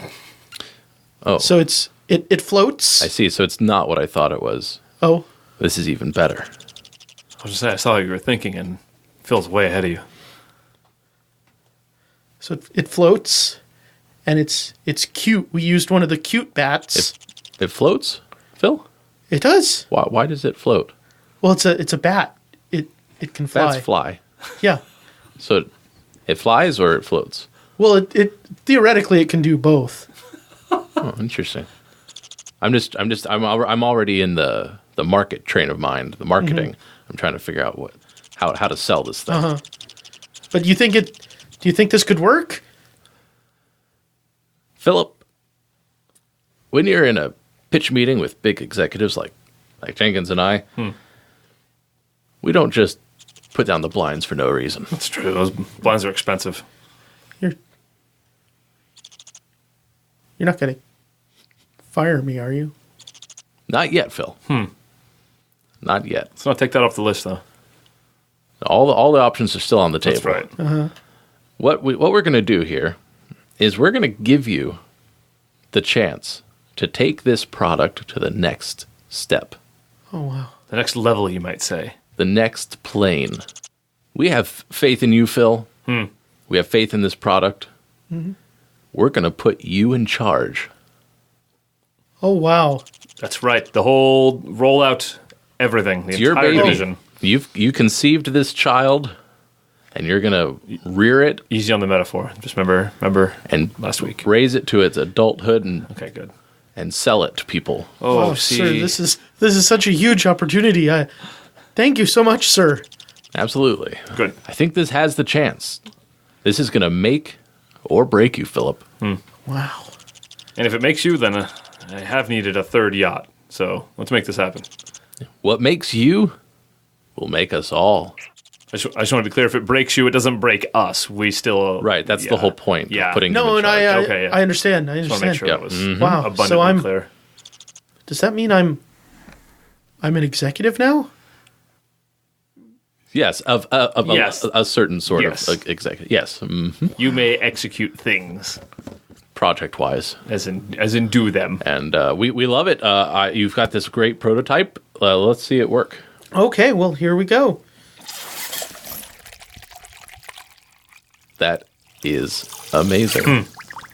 C: Oh,
D: So it floats.
C: I see. So it's not what I thought it was.
D: Oh,
C: This is even better.
F: I was just saying, I saw what you were thinking, and Phil's way ahead of you.
D: so it floats, and it's cute. We used one of the cute bats.
C: It floats, Phil?
D: It does.
C: Why does it float?
D: Well, it's a bat. It can fly.
C: Bats fly.
D: Yeah.
C: So it flies or it floats?
D: Well, it theoretically it can do both.
C: Oh, interesting. I'm already in the market train of mind, the marketing. I'm trying to figure out how to sell this thing.
D: But do you think this could work?
C: Philip, when you're in a pitch meeting with big executives like Jenkins and I, we don't just put down the blinds for no reason.
F: That's true. Those blinds are expensive.
D: You're not going to fire me, are you?
C: Not yet, Phil. Not yet.
F: Let's not take that off the list, though.
C: All the options are still on the table.
F: That's right.
C: What we're going to do here is we're going to give you the chance to take this product to the next step,
D: Oh, wow.
F: The next level, you might say.
C: the next plane. We have faith in you, Phil. We have faith in this product. We're going to put you in charge.
D: Oh, wow.
F: That's right. The whole rollout, everything. The
C: It's your
F: entire
C: baby.
F: division.
C: You conceived this child, and you're going to rear it
F: Easy on the metaphor. Just remember
C: and
F: last week.
C: raise it to its adulthood
F: Okay, good.
C: and sell it to people.
F: Oh,
D: Sir, this is such a huge opportunity. Thank you so much, sir.
C: Absolutely.
F: Good.
C: I think this has the chance. This is going to make or break you, Philip.
D: Wow.
F: And if it makes you, then I have needed a third yacht. So let's make this happen.
C: What makes you will make us all.
F: I just want to be clear. If it breaks you, it doesn't break us. We still...
C: Right, that's the whole point
F: Yeah.
C: of putting you
D: No,
C: in
D: and
C: charge.
F: Okay, yeah.
D: I understand. I
F: Just want to make
D: understand.
F: sure that was
D: Wow.
F: abundantly
D: So I'm
F: clear.
D: Does that mean I'm an executive now?
C: Yes, of
F: Yes.
C: a certain sort
F: Yes.
C: of executive. Yes,
F: You may execute things,
C: project-wise.
F: as in do them.
C: And we love it. You've got this great prototype. Let's see it work.
D: Okay, well, here we go.
C: That is amazing.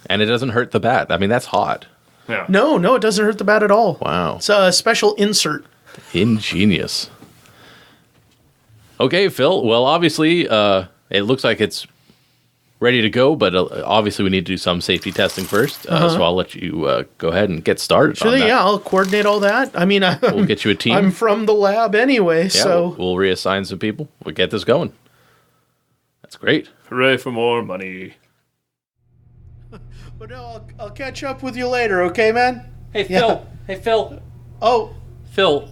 C: And it doesn't hurt the bat. I mean, that's hot.
F: Yeah.
D: No, it doesn't hurt the bat at all.
C: Wow.
D: It's a special insert.
C: Ingenious. Okay, Phil. Well, obviously, it looks like it's ready to go, but obviously we need to do some safety testing first. So I'll let you go ahead and get started on
D: Sure,
C: that.
D: yeah, I'll coordinate all that. I mean,
C: We'll get you a team.
D: I'm from the lab anyway,
C: Yeah,
D: so
C: we'll reassign some people. We'll get this going. That's great.
F: Hooray for more money.
D: But no, I'll catch up with you later, okay, man?
C: Hey,
D: Yeah.
C: Phil. Hey, Phil.
D: Oh,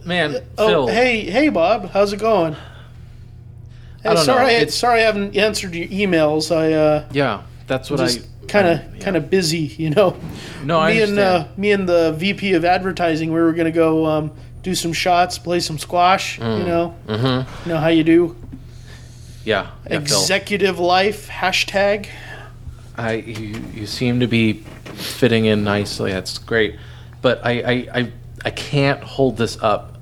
C: Man.
D: oh, hey, Bob, how's it going? Hey,
C: I don't know. It's-
D: sorry, I haven't answered your emails.
C: Yeah, that's what
D: Just kind of busy, you know.
C: No, I
D: me
C: understand.
D: and me and the VP of advertising, we were gonna go do some shots, play some squash. You know,
C: Mm-hmm.
D: you know how you do.
C: Yeah. Phil.
D: Executive life hashtag.
C: You seem to be fitting in nicely. That's great, but I can't hold this up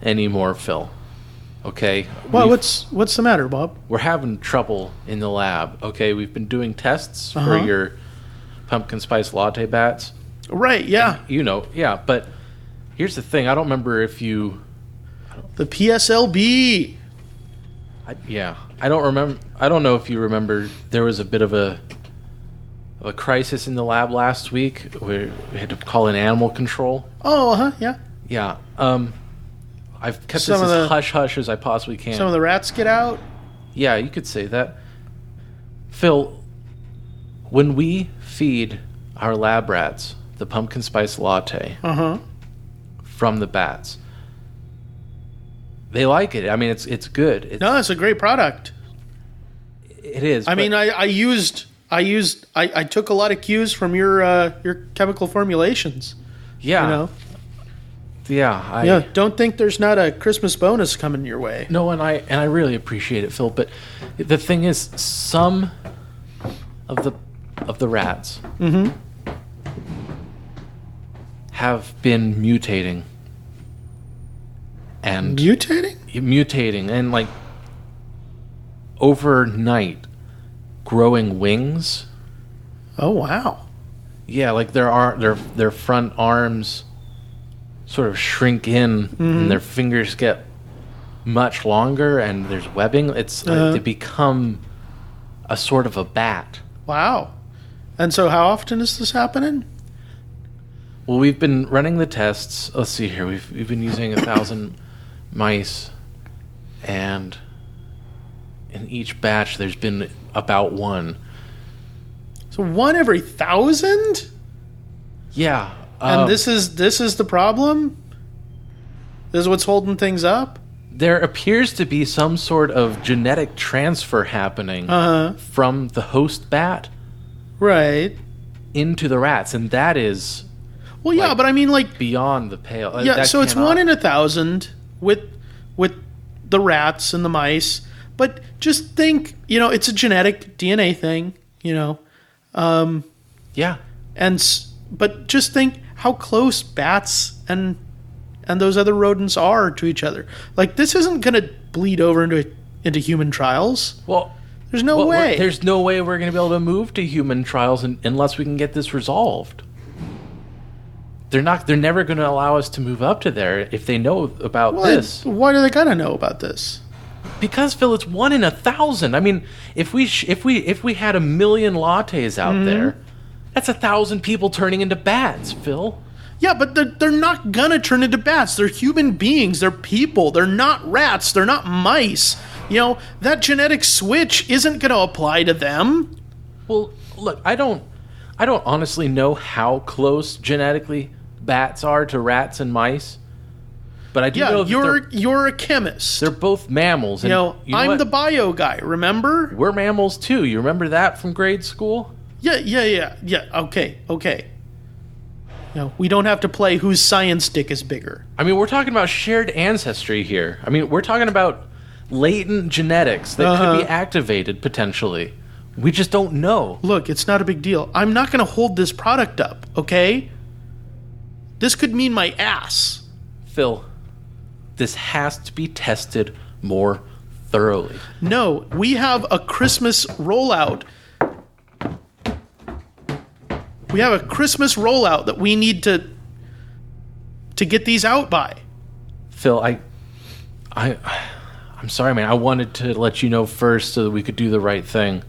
C: anymore, Phil. Okay.
D: Well, what's the matter, Bob?
C: We're having trouble in the lab. Okay, we've been doing tests for your pumpkin spice latte bats.
D: Right. Yeah.
C: And, you know. Yeah, but here's the thing. I don't remember if you.
D: The PSLB.
C: I don't remember. I don't know if you remember. There was a bit of a crisis in the lab last week where we had to call in animal control.
D: Oh, yeah.
C: Yeah. I've kept
D: Some
C: this
D: of
C: as hush-hush as I possibly can.
D: Some of the rats get out?
C: Yeah, you could say that. Phil, when we feed our lab rats the pumpkin spice latte from the bats, they like it. I mean, it's good.
D: No, it's a great product.
C: It is.
D: I mean, I took a lot of cues from your chemical formulations.
C: Yeah.
D: You know?
C: Yeah,
D: don't think there's not a Christmas bonus coming your way.
C: No, and I really appreciate it, Phil. But the thing is, some of the rats have been mutating, and mutating, and like overnight growing wings.
D: Oh wow!
C: Yeah, like their front arms sort of shrink in, and their fingers get much longer, and there's webbing. It's they become a sort of a bat.
D: Wow. And so how often is this happening?
C: Well, we've been running the tests. Let's see here. We've been using 1,000 mice, and in each batch there's been about one.
D: So 1 every 1,000?
C: Yeah.
D: And this is the problem? This is what's holding things up?
C: There appears to be some sort of genetic transfer happening from the host bat into the rats, and that is
D: but I mean, like,
C: beyond the pale.
D: Yeah, so it's 1 in 1,000 with the rats and the mice, but just think, it's a genetic DNA thing, but just think how close bats and those other rodents are to each other. Like, this isn't going to bleed over into human trials.
C: Well,
D: there's no way.
C: There's no way we're going to be able to move to human trials unless we can get this resolved. They're never going to allow us to move up to there if they know about this.
D: Why do they got to know about this?
C: Because, Phil, it's 1 in 1,000. I mean, if we had 1 million lattes out there, that's 1,000 people turning into bats, Phil.
D: Yeah, but they're not gonna turn into bats. They're human beings. They're people. They're not rats. They're not mice. That genetic switch isn't gonna apply to them.
C: Well, look, I don't honestly know how close genetically bats are to rats and mice, but I do know that
D: you're a chemist.
C: They're both mammals. And
D: I'm the bio guy. Remember?
C: We're mammals too. You remember that from grade school?
D: Yeah. Okay. We don't have to play whose science dick is bigger.
C: I mean, we're talking about shared ancestry here. I mean, we're talking about latent genetics that could be activated potentially. We just don't know.
D: Look, it's not a big deal. I'm not going to hold this product up, okay? This could mean my ass.
C: Phil, this has to be tested more thoroughly.
D: No, we have a Christmas rollout. We have a Christmas rollout that we need to get these out by.
C: Phil, I'm sorry, man. I wanted to let you know first so that we could do the right thing.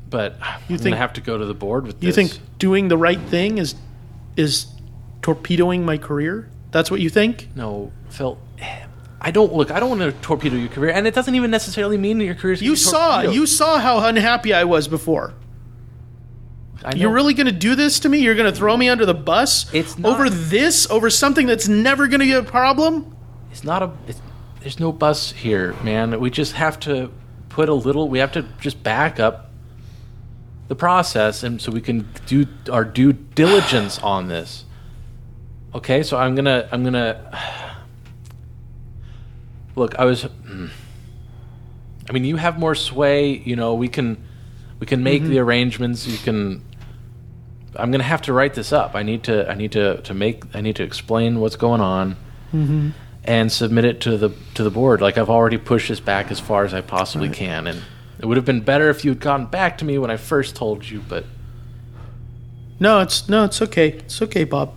C: But I'm going to have to go to the board with this.
D: You think doing the right thing is torpedoing my career? That's what you think?
C: No, Phil. I don't want to torpedo your career, and it doesn't even necessarily mean that your career is
D: You saw how unhappy I was before. You're really going to do this to me? You're going to throw me under the bus?
C: It's not.
D: Over something that's never going to be a problem?
C: There's no bus here, man. We just have to we have to just back up the process, and so we can do our due diligence on this. Okay, so I'm gonna look. I mean, you have more sway. You know, we can make the arrangements. I'm gonna have to write this up. I need to explain what's going on and submit it to the board. Like, I've already pushed this back as far as I possibly can, and it would have been better if you had gotten back to me when I first told you. But
D: No, it's okay. It's okay, Bob.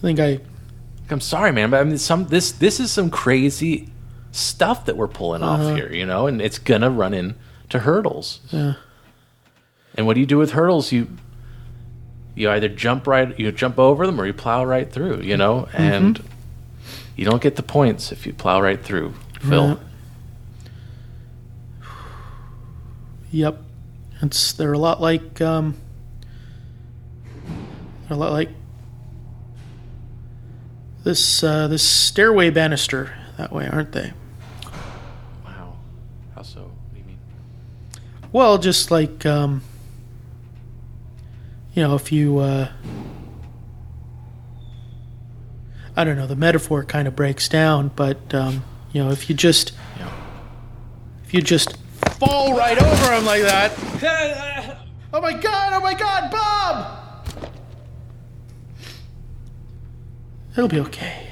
C: I'm sorry, man, but I mean, this is some crazy stuff that we're pulling off here, you know, and it's gonna run into hurdles.
D: Yeah.
C: And what do you do with hurdles? You either jump over them, or you plow right through, you know, and you don't get the points if you plow right through, Phil.
D: Yep. They're a lot like this stairway banister that way, aren't they?
C: Wow. How so? What do you mean?
D: Well, just like if you I don't know, the metaphor kind of breaks down, but if you just fall right over him like that. Oh my god, Bob! It'll be okay.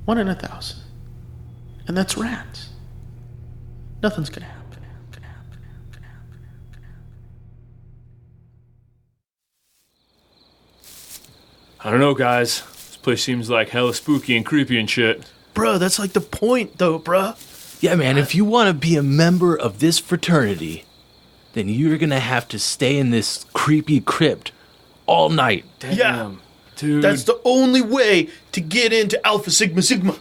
D: 1 in 1,000. And that's rats. Nothing's gonna happen.
H: I don't know, guys. This place seems like hella spooky and creepy and shit.
D: Bruh, that's like the point, though, bruh.
E: Yeah, man, if you want to be a member of this fraternity, then you're gonna have to stay in this creepy crypt all night.
H: Damn, dude.
D: That's the only way to get into Alpha Sigma Sigma.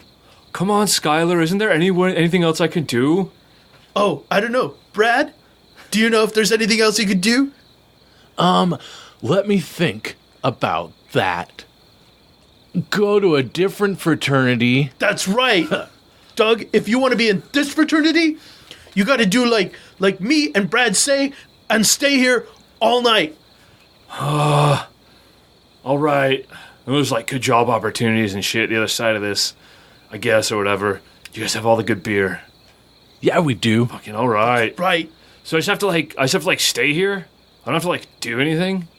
H: Come on, Skylar. Isn't there anything else I can do?
D: Oh, I don't know. Brad? Do you know if there's anything else you could do?
E: Let me think about that. Go to a different fraternity.
D: That's right. Doug, if you want to be in this fraternity, you got to do like me and Brad say and stay here all night.
H: All right. There's like good job opportunities and shit the other side of this, I guess, or whatever. You guys have all the good beer.
E: Yeah, we do.
H: Fucking all right.
D: Right.
H: So I just have to stay here? I don't have to do anything?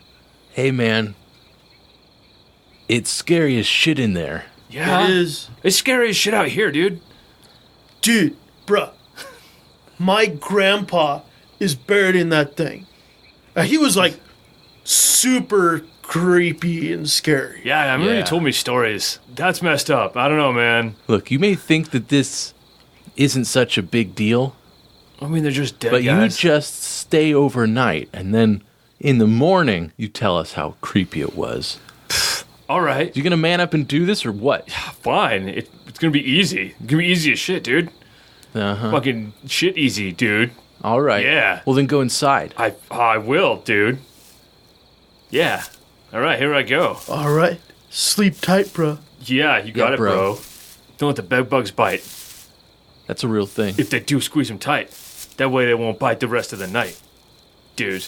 E: Hey, man. It's scary as shit in there.
H: Yeah.
D: It is.
H: It's scary as shit out here, dude.
D: Dude, bruh. My grandpa is buried in that thing. He was super creepy and scary.
H: Yeah, I remember you told me stories. That's messed up. I don't know, man.
E: Look, you may think that this isn't such a big deal.
H: I mean, they're just dead
E: But
H: guys.
E: you just stay overnight, and then in the morning, you tell us how creepy it was.
H: All right.
E: You gonna man up and do this, or what?
H: Fine. It's gonna be easy. It's gonna be easy as shit, dude. Fucking shit easy, dude.
E: All right.
H: Yeah.
E: Well, then go inside.
H: I will, dude. Yeah. All right, here I go.
D: All right. Sleep tight, bruh.
H: Yeah, you got it, bro. Don't let the bed bugs bite.
E: That's a real thing.
H: If they do, squeeze them tight. That way they won't bite the rest of the night. Dude.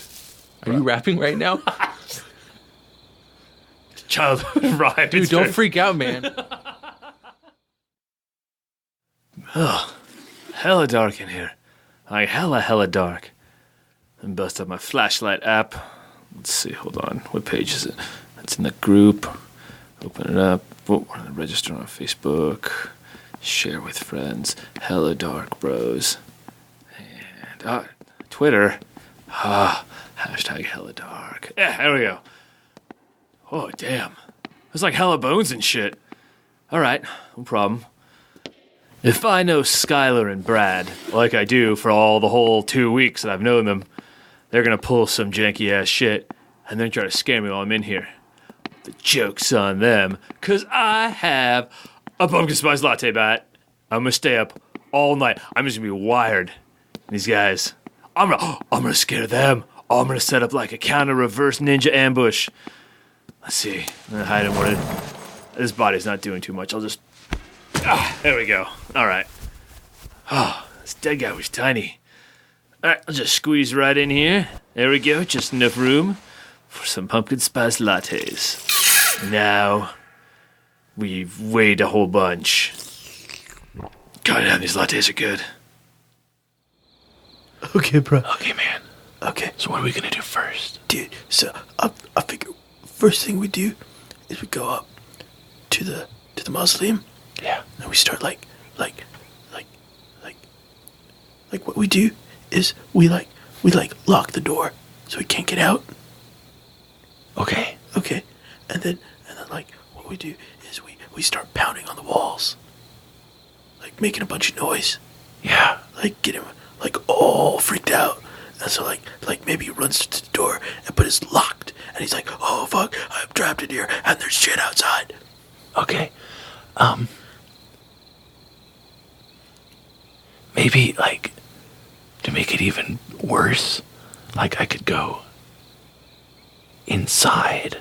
E: Are you rapping right now?
H: Childhood rhyme.
E: Dude, don't freak out, man.
H: Ugh. Hella dark in here. Hella dark. Then bust up my flashlight app. Let's see, hold on. What page is it? It's in the group. Open it up. Register on Facebook. Share with friends. Hella dark, bros. And Twitter. Hashtag hella dark. Yeah, there we go. Oh, damn. There's hella bones and shit. All right, no problem. If I know Skylar and Brad, like I do for the whole 2 weeks that I've known them, they're gonna pull some janky-ass shit and then try to scare me while I'm in here. The joke's on them, 'cause I have a pumpkin spice latte bat. I'm gonna stay up all night. I'm just gonna be wired. These guys, I'm gonna scare them. I'm gonna set up a counter reverse ninja ambush. Let's see. I'm gonna hide him where this body's not doing too much. I'll just... there we go. All right. Oh, this dead guy was tiny. All right, I'll just squeeze right in here. There we go. Just enough room for some pumpkin spice lattes. Now, we've weighed a whole bunch. God damn, these lattes are good.
L: Okay, bro.
E: Okay, man.
L: Okay.
E: So what are we gonna do first?
L: Dude, so I figure first thing we do is we go up to the mausoleum.
E: Yeah.
L: And we start like what we do is we lock the door so we can't get out.
E: Okay.
L: Okay. And then like what we do is we start pounding on the walls. Like making a bunch of noise.
E: Yeah.
L: Like get him like all freaked out. And so like maybe he runs to the door but it's locked and he's like, "Oh fuck, I'm trapped in here and there's shit outside."
E: Okay. Maybe, like, to make it even worse, like, I could go inside.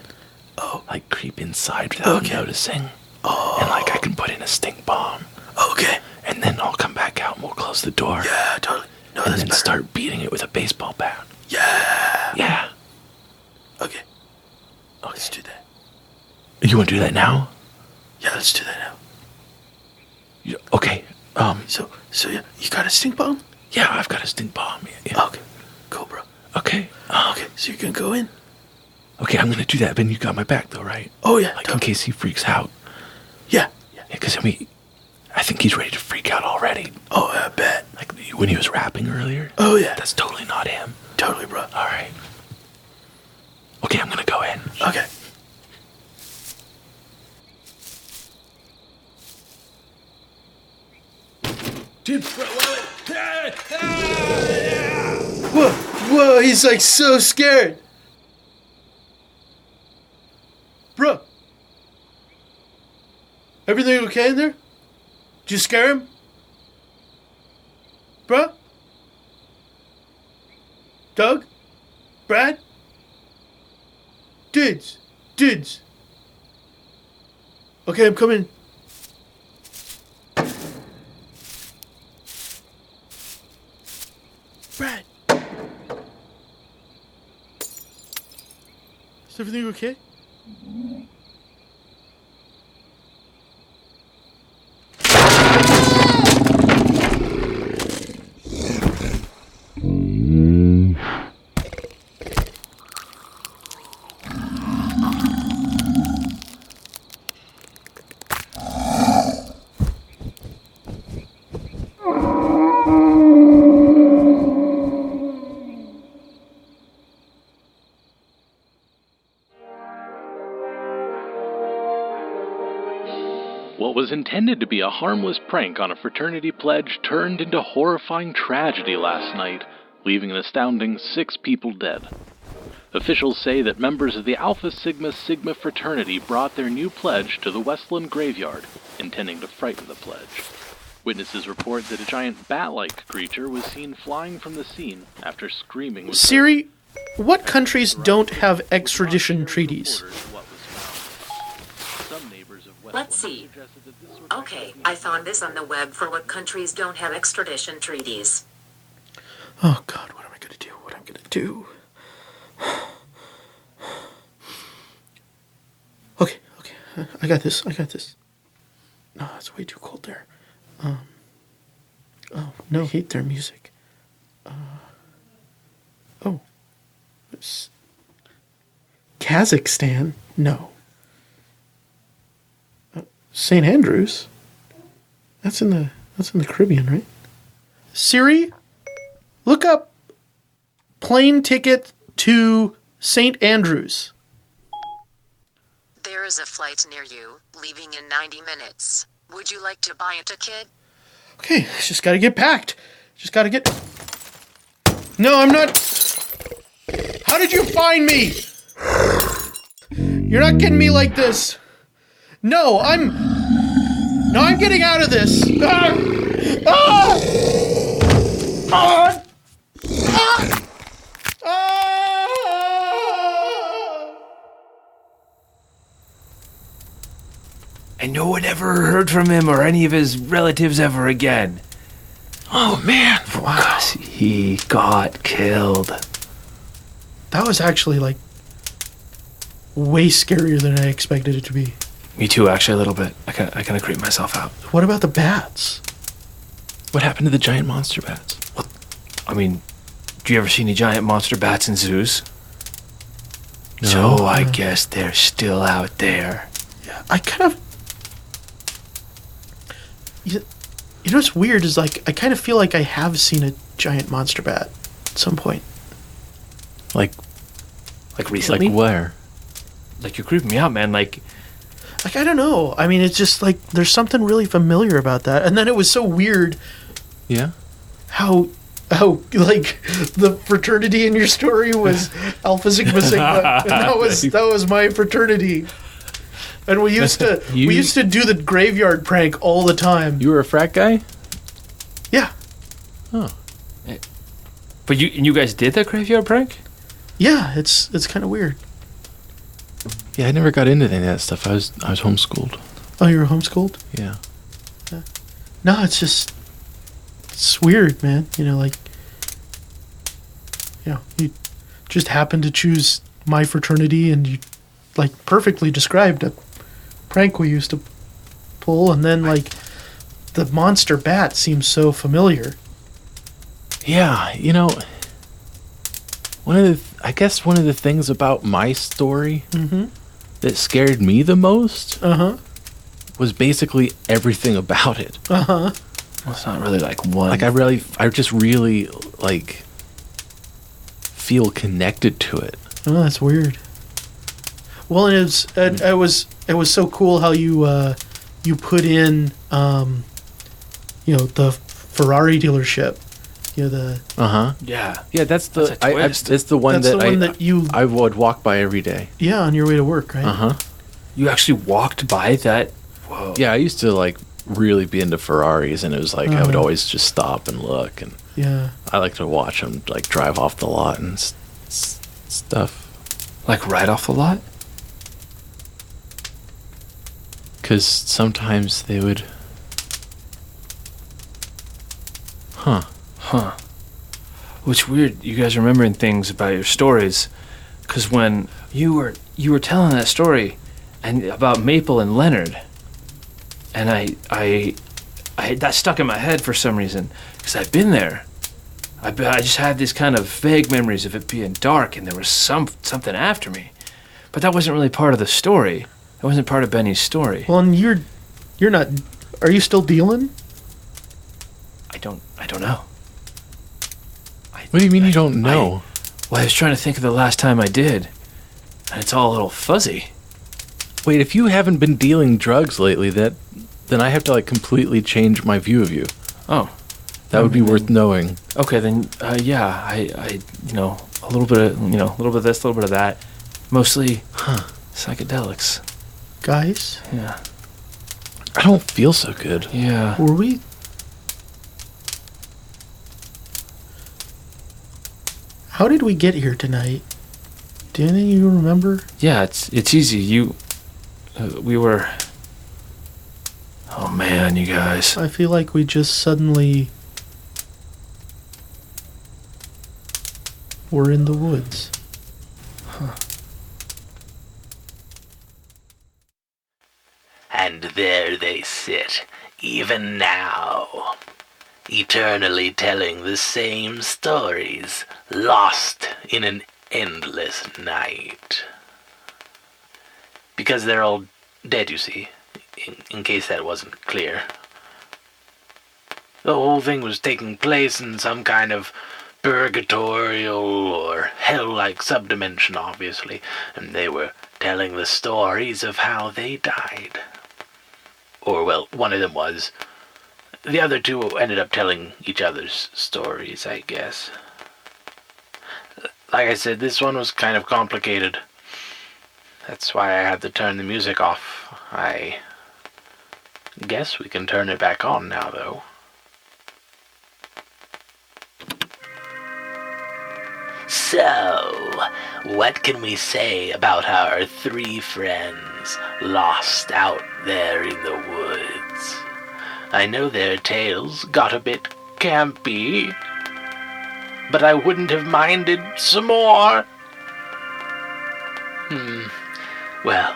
L: Oh.
E: Like, creep inside without noticing.
L: Oh.
E: And, like, I can put in a stink bomb.
L: Okay.
E: And then I'll come back out and we'll close the door.
L: Yeah, totally. No,
E: and
L: that's
E: then
L: better.
E: start beating it with a baseball bat.
L: Yeah.
E: Yeah.
L: Okay. Let's do that.
E: You want to do that now?
L: Yeah, let's do that now.
E: Okay.
L: So yeah, you got a stink bomb?
E: Yeah, I've got a stink bomb. Yeah.
L: Okay. Cool, bro.
E: Okay.
L: Okay, so you're gonna go in?
E: Okay, I'm gonna do that, but you got my back though, right?
L: Oh yeah.
E: Like in case he freaks out.
L: Yeah.
E: Yeah, because I think he's ready to freak out already.
L: Oh, I bet.
E: Like when he was rapping earlier.
L: Oh yeah.
E: That's totally not him.
L: Totally, bro.
E: All right. Okay, I'm gonna go in.
L: Okay.
E: Dude,
L: Whoa, he's like so scared. Bro. Everything okay in there? Did you scare him? Bro? Doug? Brad? Dids. Okay, I'm coming. Brad. Is everything okay?
C: What was intended to be a harmless prank on a fraternity pledge turned into horrifying tragedy last night, leaving an astounding 6 people dead. Officials say that members of the Alpha Sigma Sigma fraternity brought their new pledge to the Westland graveyard, intending to frighten the pledge. Witnesses report that a giant bat-like creature was seen flying from the scene after screaming with
D: Siri, what countries don't have extradition treaties?
M: Let's see. Okay, I found this on the web for what countries don't have extradition treaties.
D: Oh God, what am I gonna do? Okay, I got this. No, it's way too cold there. Oh no, I hate their music. It's Kazakhstan? No. St. Andrews? That's in the Caribbean, right? Siri, look up plane ticket to St. Andrews.
M: There is a flight near you, leaving in 90 minutes. Would you like to buy a ticket?
D: Okay, just gotta get packed. No, I'm not. How did you find me? You're not getting me like this. No, I'm getting out of this.
H: And no one ever heard from him or any of his relatives ever again.
E: Oh man.
H: Wow. He got killed.
D: That was actually like way scarier than I expected it to be.
F: Me too, actually, a little bit. I kind of creep myself out.
D: What about the bats?
C: What happened to the giant monster bats?
F: I mean, do you ever see any giant monster bats in zoos?
C: No.
F: So I guess they're still out there.
D: Yeah, I kind of... You know what's weird is, like, I kind of feel like I have seen a giant monster bat at some point.
C: Like
F: recently?
C: Like where?
F: Like, you're creeping me out, man. Like,
D: I don't know. I mean, it's just, like, there's something really familiar about that. And then it was so weird
C: Yeah?
D: how like, the fraternity in your story was Alpha Sigma Sigma. And that was my fraternity. And we used to do the graveyard prank all the time.
C: You were a frat guy?
D: Yeah.
C: Oh.
F: but you guys did that graveyard prank?
D: Yeah, it's kind of weird.
C: Yeah, I never got into any of that stuff. I was homeschooled.
D: Oh, you were homeschooled?
C: Yeah.
D: No, it's weird, man. You know, like, you just happened to choose my fraternity, and you, like, perfectly described a prank we used to pull, and then, like, the monster bat seems so familiar.
C: Yeah, you know, one of the things about my story that scared me the most was basically everything about it.
F: Well, it's not really like one.
C: Like, I just really, like, feel connected to it.
D: Oh, that's weird. Well, and it was so cool how you put in the Ferrari dealership.
C: Yeah, that's the
F: twist.
C: it's the one
D: That's
C: that
D: the one that you
C: I would walk by every day.
D: Yeah, on your way to work, right?
F: You actually walked by that? Whoa.
C: Yeah, I used to, like, really be into Ferraris, and it was like I would always just stop and look, and
D: Yeah.
C: I like to watch them, like, drive off the lot and stuff.
F: Like, right off the lot?
C: Because sometimes they would...
F: Which weird, you guys remembering things about your stories. Because when you were telling that story and about Maple and Leonard, and I that stuck in my head for some reason, because I've been there. I just had these kind of vague memories of it being dark, and there was something after me. But that wasn't really part of the story. That wasn't part of Benny's story.
D: Well, and you're not. Are you still dealing?
F: I don't know.
C: What do you mean you don't know?
F: I was trying to think of the last time I did, and it's all a little fuzzy.
C: Wait, if you haven't been dealing drugs lately, then I have to, like, completely change my view of you.
F: Oh.
C: That would be worth knowing.
F: Okay, then, yeah, I a little bit of, a little bit of this, a little bit of that. Mostly psychedelics.
D: Guys?
F: Yeah.
C: I don't feel so good.
F: Yeah.
D: Were we... How did we get here tonight? Do any of you remember?
F: Yeah, it's easy. We were... Oh, man, you guys.
D: I feel like we just suddenly... were in the woods.
E: And there they sit, even now, eternally telling the same stories, lost in an endless night. Because they're all dead, you see, in case that wasn't clear. The whole thing was taking place in some kind of purgatorial or hell-like subdimension, obviously, and they were telling the stories of how they died. Or, well, one of them was. The other two ended up telling each other's stories, I guess. Like I said, this one was kind of complicated. That's why I had to turn the music off. I guess we can turn it back on now, though. So, what can we say about our three friends lost out there in the woods? I know their tales got a bit campy, but I wouldn't have minded some more. Well,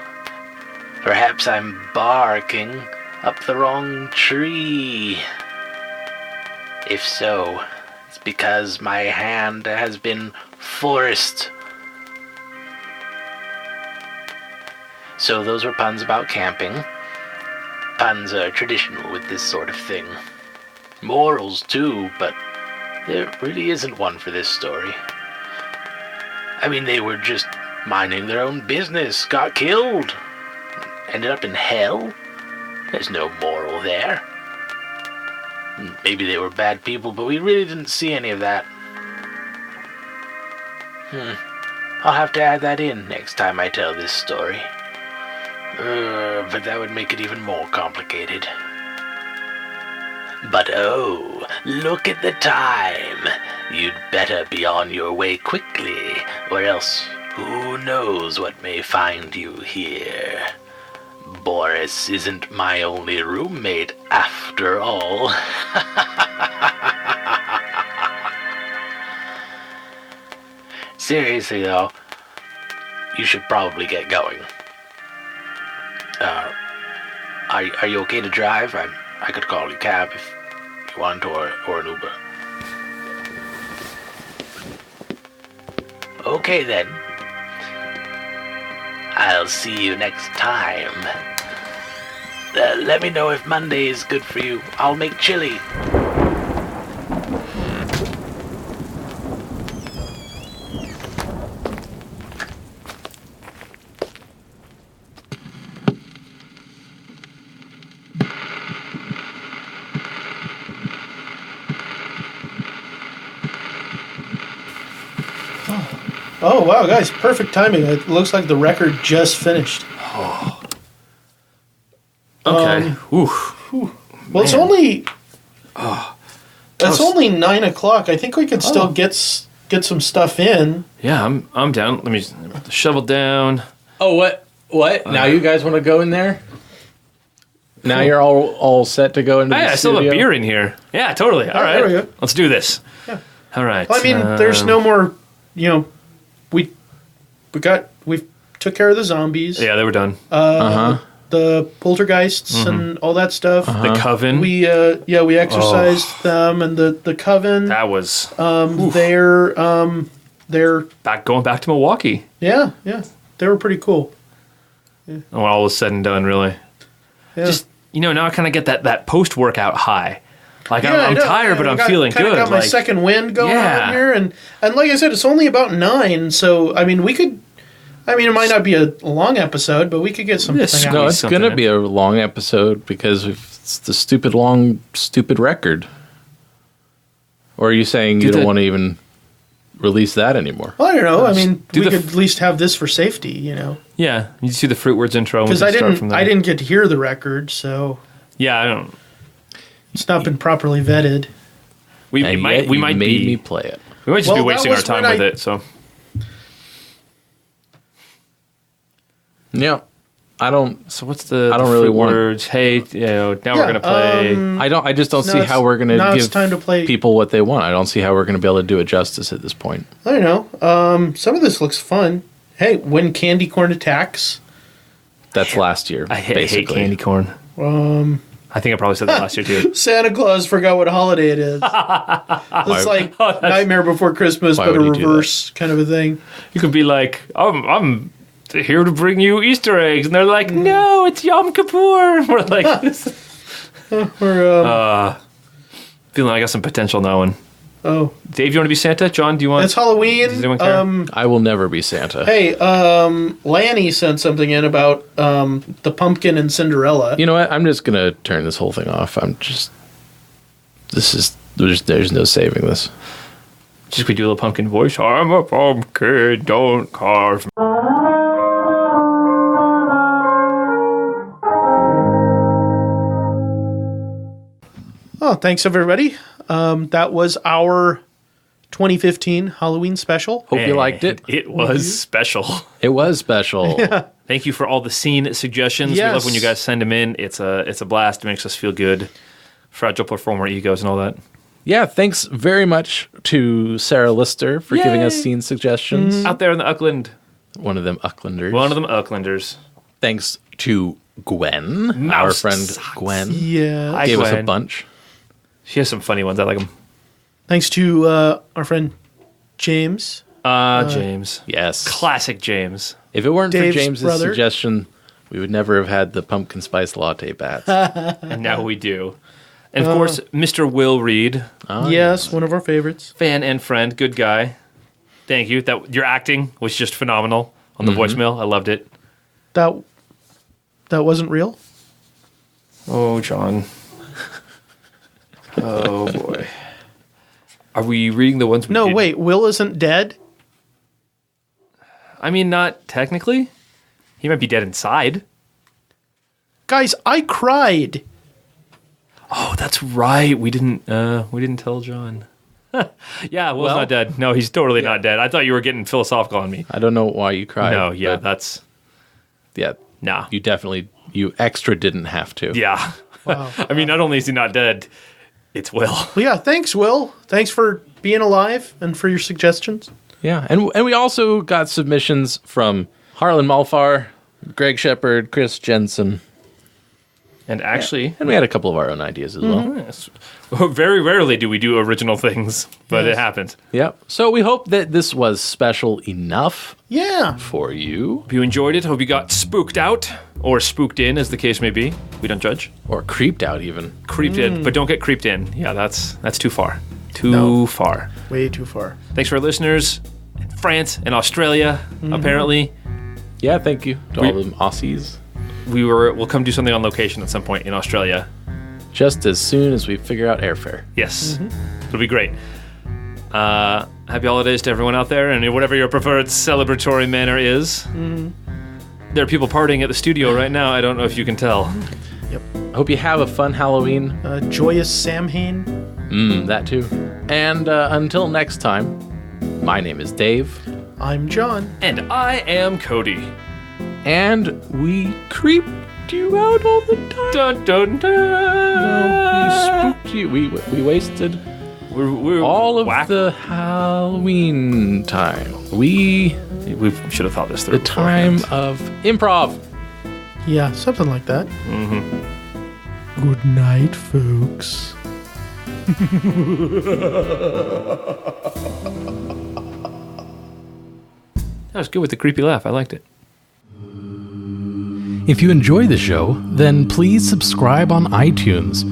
E: perhaps I'm barking up the wrong tree. If so, it's because my hand has been forced. So those were puns about camping. Puns are traditional with this sort of thing. Morals too, but there really isn't one for this story. I mean, they were just minding their own business, got killed, ended up in hell. There's no moral there. Maybe they were bad people, but we really didn't see any of that. I'll have to add that in next time I tell this story. But that would make it even more complicated. But oh, look at the time. You'd better be on your way quickly, or else who knows what may find you here. Boris isn't my only roommate after all. Seriously though, you should probably get going. Are you okay to drive? I could call you a cab if you want, or an Uber. Okay then. I'll see you next time. Let me know if Monday is good for you. I'll make chili.
D: Oh, wow, guys, perfect timing. It looks like the record just finished.
F: Okay.
D: Well, it's only... it's only 9 o'clock. I think we could still get some stuff in.
F: Yeah, I'm down. Let me put the shovel down.
C: Oh, what? Now you guys want to go in there? Now you're all set to go into the
F: I still have a
C: studio?
F: beer in here. Yeah, totally. All right.
D: there we go.
F: Let's do this.
D: Yeah.
F: All right.
D: Well, I mean, there's no more, we took care of the zombies.
F: Yeah, they were done.
D: The poltergeists and all that stuff.
F: The coven.
D: We exorcised them, and the coven.
F: That was
D: they're
F: going back to Milwaukee.
D: Yeah, they were pretty cool.
F: When all was said and done, really.
D: Yeah.
F: Just now I kind of get that post workout high. Like I'm tired, but I'm feeling good.
D: Got my second wind going on here, and like I said, it's only about 9. So I mean, it might not be a long episode, but we could get something out.
C: No, it's going to be a long episode because it's the stupid record. Or are you saying you don't want to even release that anymore?
D: Well, I don't know. I mean, we could at least have this for safety,
F: Yeah, you see the Fruit Words intro.
D: Because I didn't get to hear the record, so
F: yeah, I don't.
D: It's not been properly vetted.
F: We might
C: made
F: be
C: me play it.
F: We might just be wasting our time with it. So
C: yeah, I don't.
F: So what's the?
C: I don't
F: the
C: really
F: Fruit
C: want.
F: Words. Hey, now we're gonna play.
C: I just don't see how we're gonna give
D: time to play.
C: people what they want. I don't see how we're gonna be able to do it justice at this point.
D: I don't know. Some of this looks fun. Hey, when candy corn attacks.
C: That's last year.
F: I hate candy corn. I think I probably said that last year too.
D: Santa Claus forgot what holiday it is. It's like Nightmare Before Christmas, but a reverse kind of a thing.
F: You could be like, I'm here to bring you Easter eggs, and they're like, no, it's Yom Kippur. We're like, feeling I got some potential in that one.
D: Oh,
F: Dave, you want to be Santa? John, do you want?
D: It's Halloween.
F: Does anyone care?
C: I will never be Santa.
D: Hey, Lanny sent something in about the pumpkin and Cinderella.
C: You know what? I'm just gonna turn this whole thing off. There's no saving this.
F: Just we do a little pumpkin voice. I'm a pumpkin, don't carve.
D: Oh, thanks everybody. That was our 2015 Halloween special.
C: Hope you liked it.
F: It was special.
C: It was special.
D: Yeah.
F: Thank you for all the scene suggestions.
D: Yes.
F: We love when you guys send them in. It's a blast. It makes us feel good. Fragile performer egos and all that.
C: Yeah, thanks very much to Sarah Lister for giving us scene suggestions.
F: Out there in the Auckland.
C: One of them Ucklanders.
F: One of them Ucklanders.
C: Thanks to Gwen, our friend Gwen.
D: Yeah.
C: Gave us a
F: Gwen.
C: bunch.
F: She has some funny ones. I like them.
D: Thanks to our friend James.
F: James.
C: Yes.
F: Classic James.
C: If it weren't
D: Dave's
C: for James's
D: brother.
C: suggestion, we would never have had the pumpkin spice latte bats.
F: And now we do. And of course, Mr. Will Reed.
D: Yes, one of our favorites.
F: Fan and friend. Good guy. Thank you. Your acting was just phenomenal on the voicemail. I loved it.
D: That wasn't real?
F: Oh, John. Oh, boy. Are we reading the ones we
D: No,
F: did?
D: wait. Will isn't dead?
F: I mean, not technically. He might be dead inside.
D: Guys, I cried.
F: Oh, that's right. We didn't tell John. Yeah, Will's not dead. No, he's totally not dead. I thought you were getting philosophical on me.
C: I don't know why you cried.
F: No, yeah,
C: but
F: that's...
C: Yeah.
F: Nah.
C: You extra didn't have to.
F: Yeah.
D: Wow.
F: I mean, not only is he not dead, it's Will.
D: Well, yeah, thanks, Will. Thanks for being alive and for your suggestions.
C: Yeah, and we also got submissions from Harlan Malfar, Greg Shepard, Chris Jensen.
F: And actually...
C: And we had a couple of our own ideas as well.
F: Yes. Very rarely do we do original things, but it happened.
C: Yep. So we hope that this was special enough
D: Yeah.
C: for you.
F: Hope you enjoyed it. Hope you got spooked out, or spooked in, as the case may be. We don't judge.
C: Or creeped out even.
F: Creeped in, but don't get creeped in. Yeah, that's too far. Too far.
D: Way too far.
F: Thanks for our listeners in France and Australia, apparently.
C: Yeah, thank you to all them Aussies.
F: We'll come do something on location at some point in Australia.
C: Just as soon as we figure out airfare.
F: Yes. It'll be great. Happy holidays to everyone out there, and whatever your preferred celebratory manner is. There are people partying at the studio right now. I don't know if you can tell.
D: Yep.
C: I hope you have a fun Halloween.
D: Joyous Samhain.
C: That too. And until next time, my name is Dave.
D: I'm John.
F: And I am Cody.
C: And we creeped you out all the time.
F: Dun, dun, dun.
C: We spooked you. We wasted
F: We're
C: all of
F: whack.
C: the Halloween time. We
F: should have thought this through.
C: The time of improv.
D: Yeah, something like that. Good night, folks.
F: That was good with the creepy laugh. I liked it.
C: If you enjoy the show, then please subscribe on iTunes.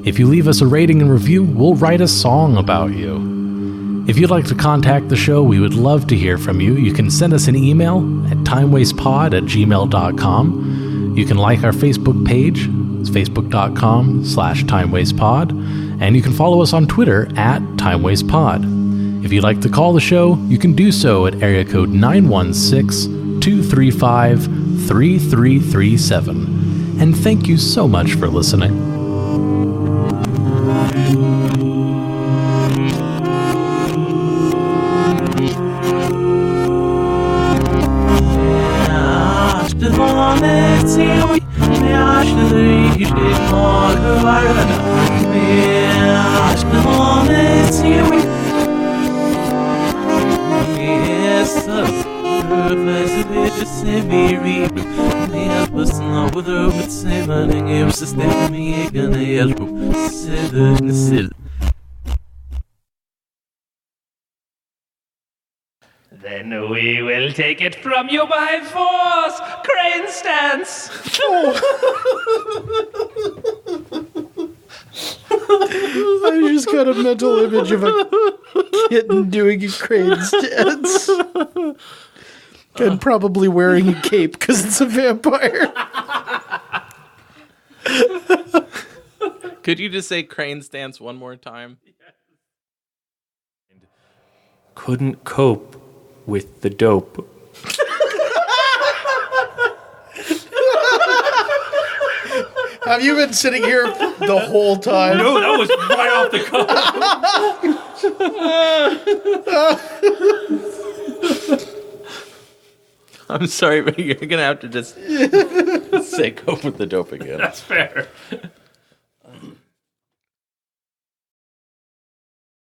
C: If you leave us a rating and review, we'll write a song about you. If you'd like to contact the show, we would love to hear from you. You can send us an email at timewastepod@gmail.com. You can like our Facebook page. It's facebook.com/timewastepod. And you can follow us on Twitter @timewastepod. If you'd like to call the show, you can do so at area code 916-235-3337. And thank you so much for listening.
H: Then we will take it from you by force. Crane stance.
D: I just got a mental image of a kitten doing a crane stance. And probably wearing a cape because it's a vampire.
C: Could you just say crane stance one more time?
F: Couldn't cope with the dope.
D: Have you been sitting here the whole time?
F: No, that was right off the cuff.
C: I'm sorry, but you're going to have to just say cope with the dope again.
F: That's fair.